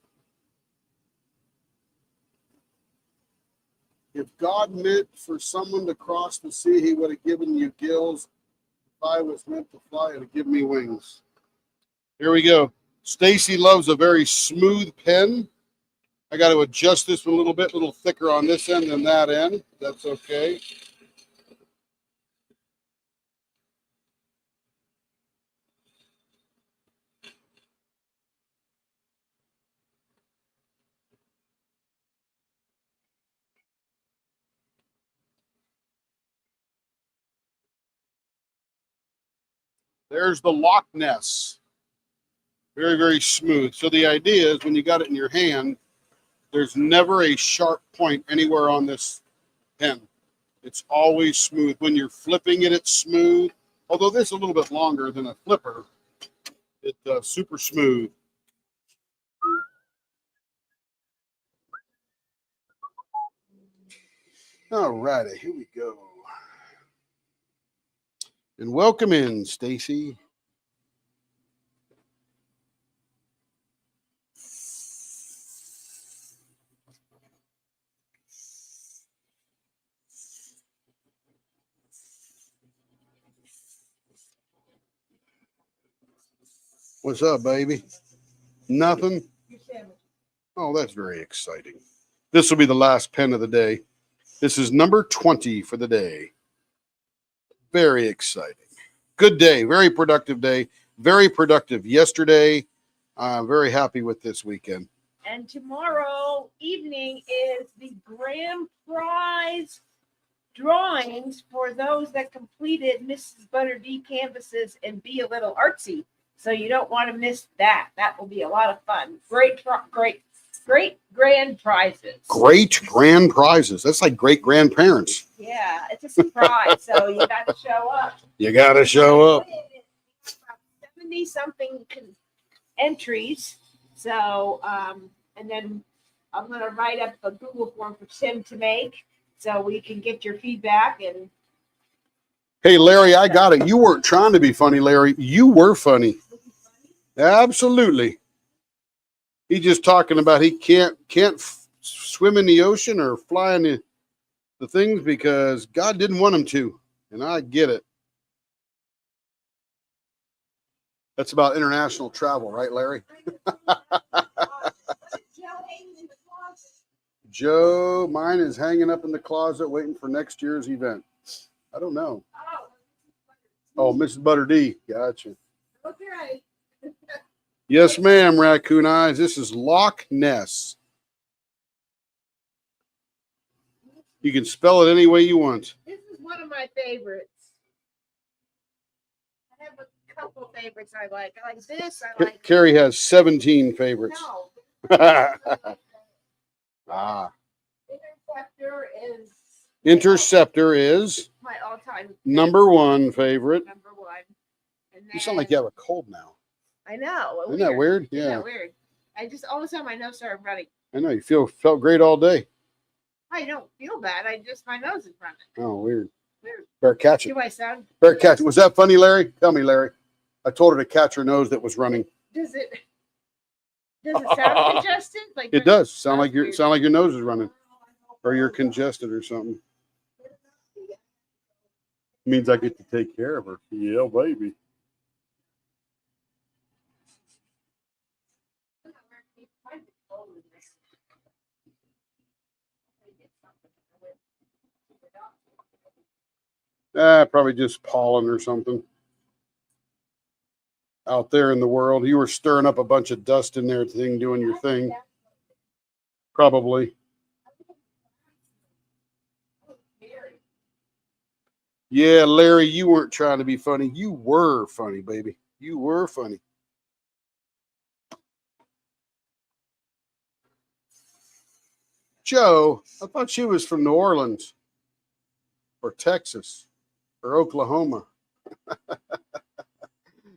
If God meant for someone to cross the sea, he would have given you gills. If I was meant to fly, it would give me wings. Here we go. Stacy loves a very smooth pen. I got to adjust this one a little thicker on this end than that end. That's okay. There's the Loch Ness. Very, very smooth. So the idea is when you got it in your hand, there's never a sharp point anywhere on this pen. It's always smooth. When you're flipping it, it's smooth. Although this is a little bit longer than a flipper, it's super smooth. All righty, here we go. And welcome in, Stacy. What's up, baby? Nothing? Oh, that's very exciting. This will be the last pen of the day. This is number 20 for the day. Very exciting. Good day. Very productive day. Very productive yesterday. I'm very happy with this weekend. And tomorrow evening is the grand prize drawings for those that completed Mrs. Butter D canvases and Be a Little Artsy. So you don't want to miss that. That will be a lot of fun. Great grand prizes. Great grand prizes. That's like great grandparents. Yeah, it's a surprise. So you got to show up. You got to show up. 70 something entries. So, and then I'm going to write up a Google form for Tim to make so we can get your feedback. And hey, Larry, I got it. You weren't trying to be funny, Larry. You were funny. Absolutely. He's just talking about he can't swim in the ocean or fly in the things because God didn't want him to. And I get it. That's about international travel, right, Larry? Joe, mine is hanging up in the closet waiting for next year's event. I don't know. Oh, Mrs. Butter D. Gotcha. Okay. Yes, ma'am, Raccoon Eyes. This is Loch Ness. You can spell it any way you want. This is one of my favorites. I have a couple favorites I like. I like this. I like Carrie has 17 favorites. No. Ah. Interceptor is Interceptor is my all-time number one favorite. number one. And then, You sound like you have a cold now. I know. Isn't that weird? Isn't Yeah. that weird? I just all of a sudden my nose started running. I know. You felt great all day. I don't feel bad. My nose is running. Oh, weird. Weird. Better catch it. Do I sound? Better catch it. Was that funny, Larry? Tell me, Larry. I told her to catch her nose that was running. Does it sound congested? Like It does. Sound like weird. your nose is running. Or you're congested or something. Means I get to take care of her. Yeah, baby. Probably just pollen or something. Out there in the world. You were stirring up a bunch of dust in there doing your thing. Probably. Yeah, Larry, you weren't trying to be funny. You were funny, baby. You were funny. Joe, I thought she was from New Orleans or Texas or Oklahoma.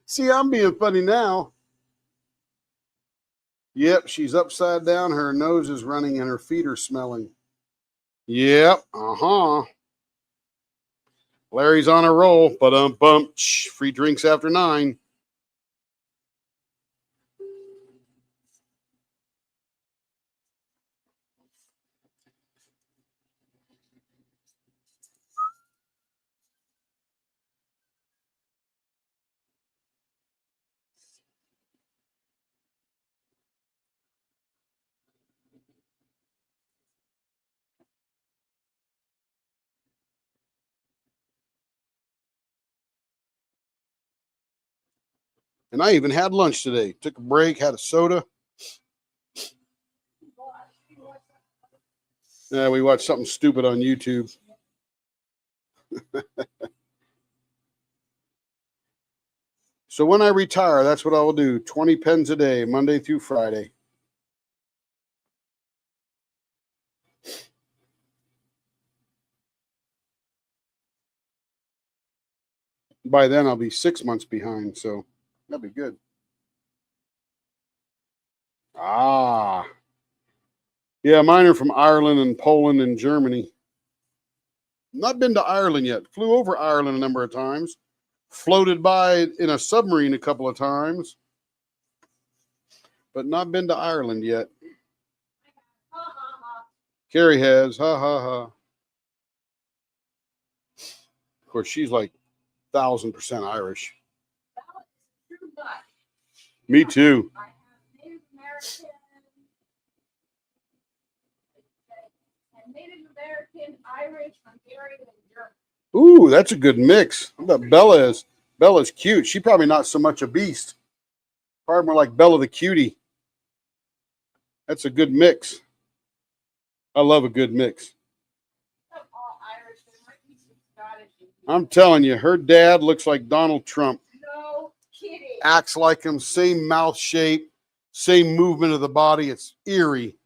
See, I'm being funny now. Yep, she's upside down. Her nose is running and her feet are smelling. Yep, Larry's on a roll. Bump. Free drinks after 9. And I even had lunch today. Took a break, had a soda. Yeah, we watched something stupid on YouTube. So when I retire, that's what I will do. 20 pens a day, Monday through Friday. By then, I'll be 6 months behind, so that'll be good. Ah. Yeah, mine are from Ireland and Poland and Germany. Not been to Ireland yet. Flew over Ireland a number of times. Floated by in a submarine a couple of times. But not been to Ireland yet. Carrie has. Ha ha ha. Of course, she's like 1,000% Irish. Me too. Native American, Irish, Hungarian, and German. Ooh, that's a good mix. I bet Bella is. Bella's cute. She probably not so much a beast. Probably more like Bella the cutie. That's a good mix. I love a good mix. Not all Irish, there might be some Scottish. I'm telling you, her dad looks like Donald Trump. No kidding. Acts like him, same mouth shape, same movement of the body. It's eerie.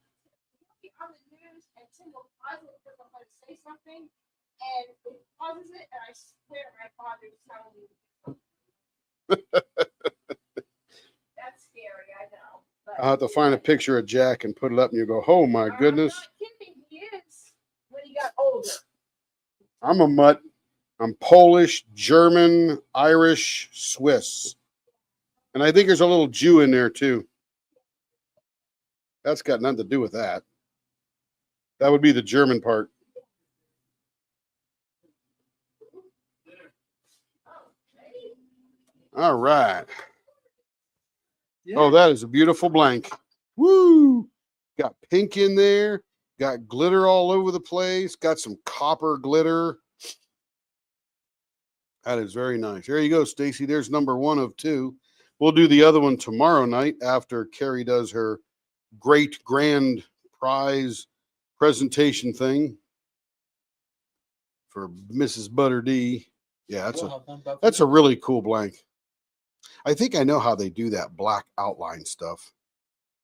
On the news, and Tim will pause it because I'm going to say something, and it pauses it, and I swear my father is telling me. That's scary, I know. But I'll have to find a picture of Jack and put it up, and you go, oh my goodness. I'm not kidding, he is when he got older. I'm a mutt. I'm Polish, German, Irish, Swiss. And I think there's a little Jew in there too. That's got nothing to do with that. That would be the German part. All right. Yeah. Oh, that is a beautiful blank. Woo! Got pink in there. Got glitter all over the place. Got some copper glitter. That is very nice. There you go, Stacy. There's number 1 of 2. We'll do the other one tomorrow night after Carrie does her great grand prize presentation thing for Mrs. Butter D. Yeah, that's a really cool blank. I think I know how they do that black outline stuff.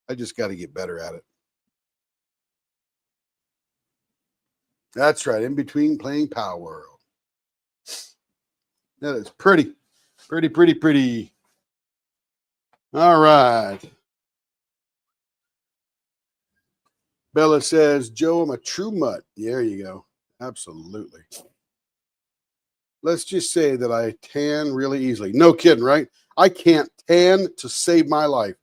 I just got to get better at it. That's right. In between playing Power World. That is pretty. Pretty, pretty, pretty. All right. Bella says, Joe, I'm a true mutt. There you go. Absolutely. Let's just say that I tan really easily. No kidding, right? I can't tan to save my life.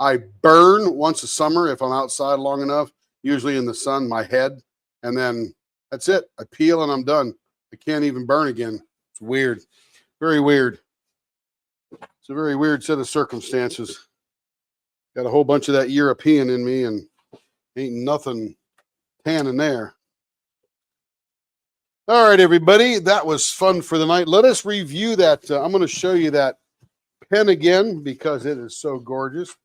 I burn once a summer if I'm outside long enough, usually in the sun, my head, and then that's it. I peel and I'm done. I can't even burn again. It's weird. Very weird. It's a very weird set of circumstances. Got a whole bunch of that European in me and ain't nothing tanning there. All right, everybody. That was fun for the night. Let us review that. I'm going to show you that pen again because it is so gorgeous.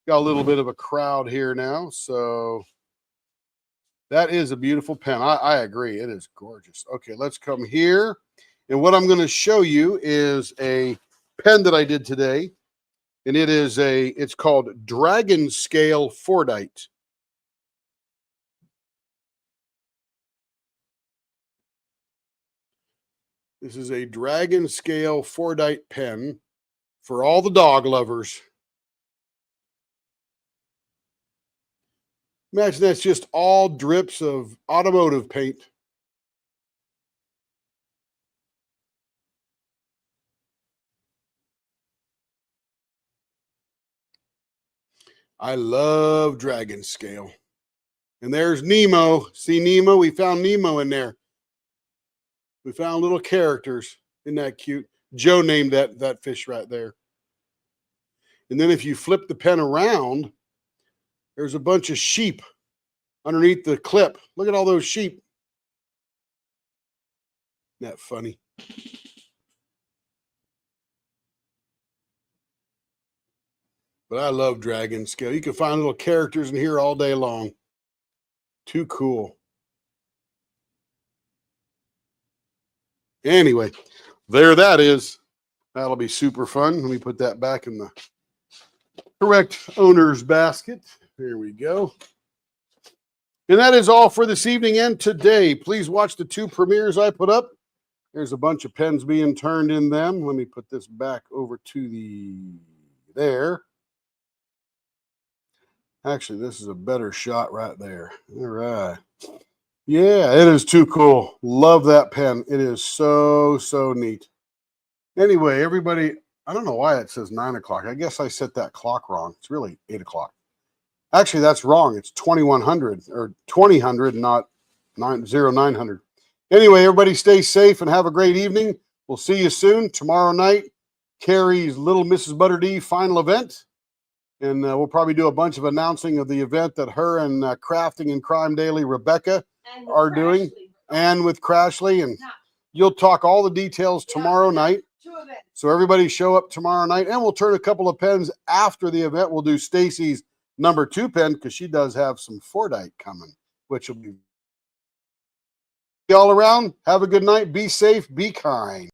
Got a little bit of a crowd here now. So that is a beautiful pen. I agree. It is gorgeous. Okay, let's come here. And what I'm going to show you is a pen that I did today. And it's called Dragon Scale Fordite. This is a Dragon Scale Fordite pen for all the dog lovers. Imagine that's just all drips of automotive paint. I love Dragon Scale. And there's Nemo. See Nemo? We found Nemo in there. We found little characters. Isn't that cute? Joe named that fish right there. And then if you flip the pen around, there's a bunch of sheep underneath the clip. Look at all those sheep. Isn't that funny? But I love Dragon Scale. You can find little characters in here all day long. Too cool. Anyway, there that is. That'll be super fun. Let me put that back in the correct owner's basket. There we go. And that is all for this evening and today. Please watch the 2 premieres I put up. There's a bunch of pens being turned in them. Let me put this back over to there. Actually, this is a better shot right there. All right. Yeah, it is too cool. Love that pen. It is so, so neat. Anyway, everybody, I don't know why it says 9 o'clock. I guess I set that clock wrong. It's really 8 o'clock. Actually, that's wrong. It's 2100 or 2000, not 0900. Anyway, everybody stay safe and have a great evening. We'll see you soon. Tomorrow night, Carrie's Little Mrs. Butter D final event. And we'll probably do a bunch of announcing of the event that her and Crafting and Crime Daily, Rebecca, are doing. And with Crashly. And you'll talk all the details tomorrow night. So everybody show up tomorrow night. And we'll turn a couple of pens after the event. We'll do Stacy's number 2 pen because she does have some Fordite coming, which will be all around. Have a good night. Be safe. Be kind.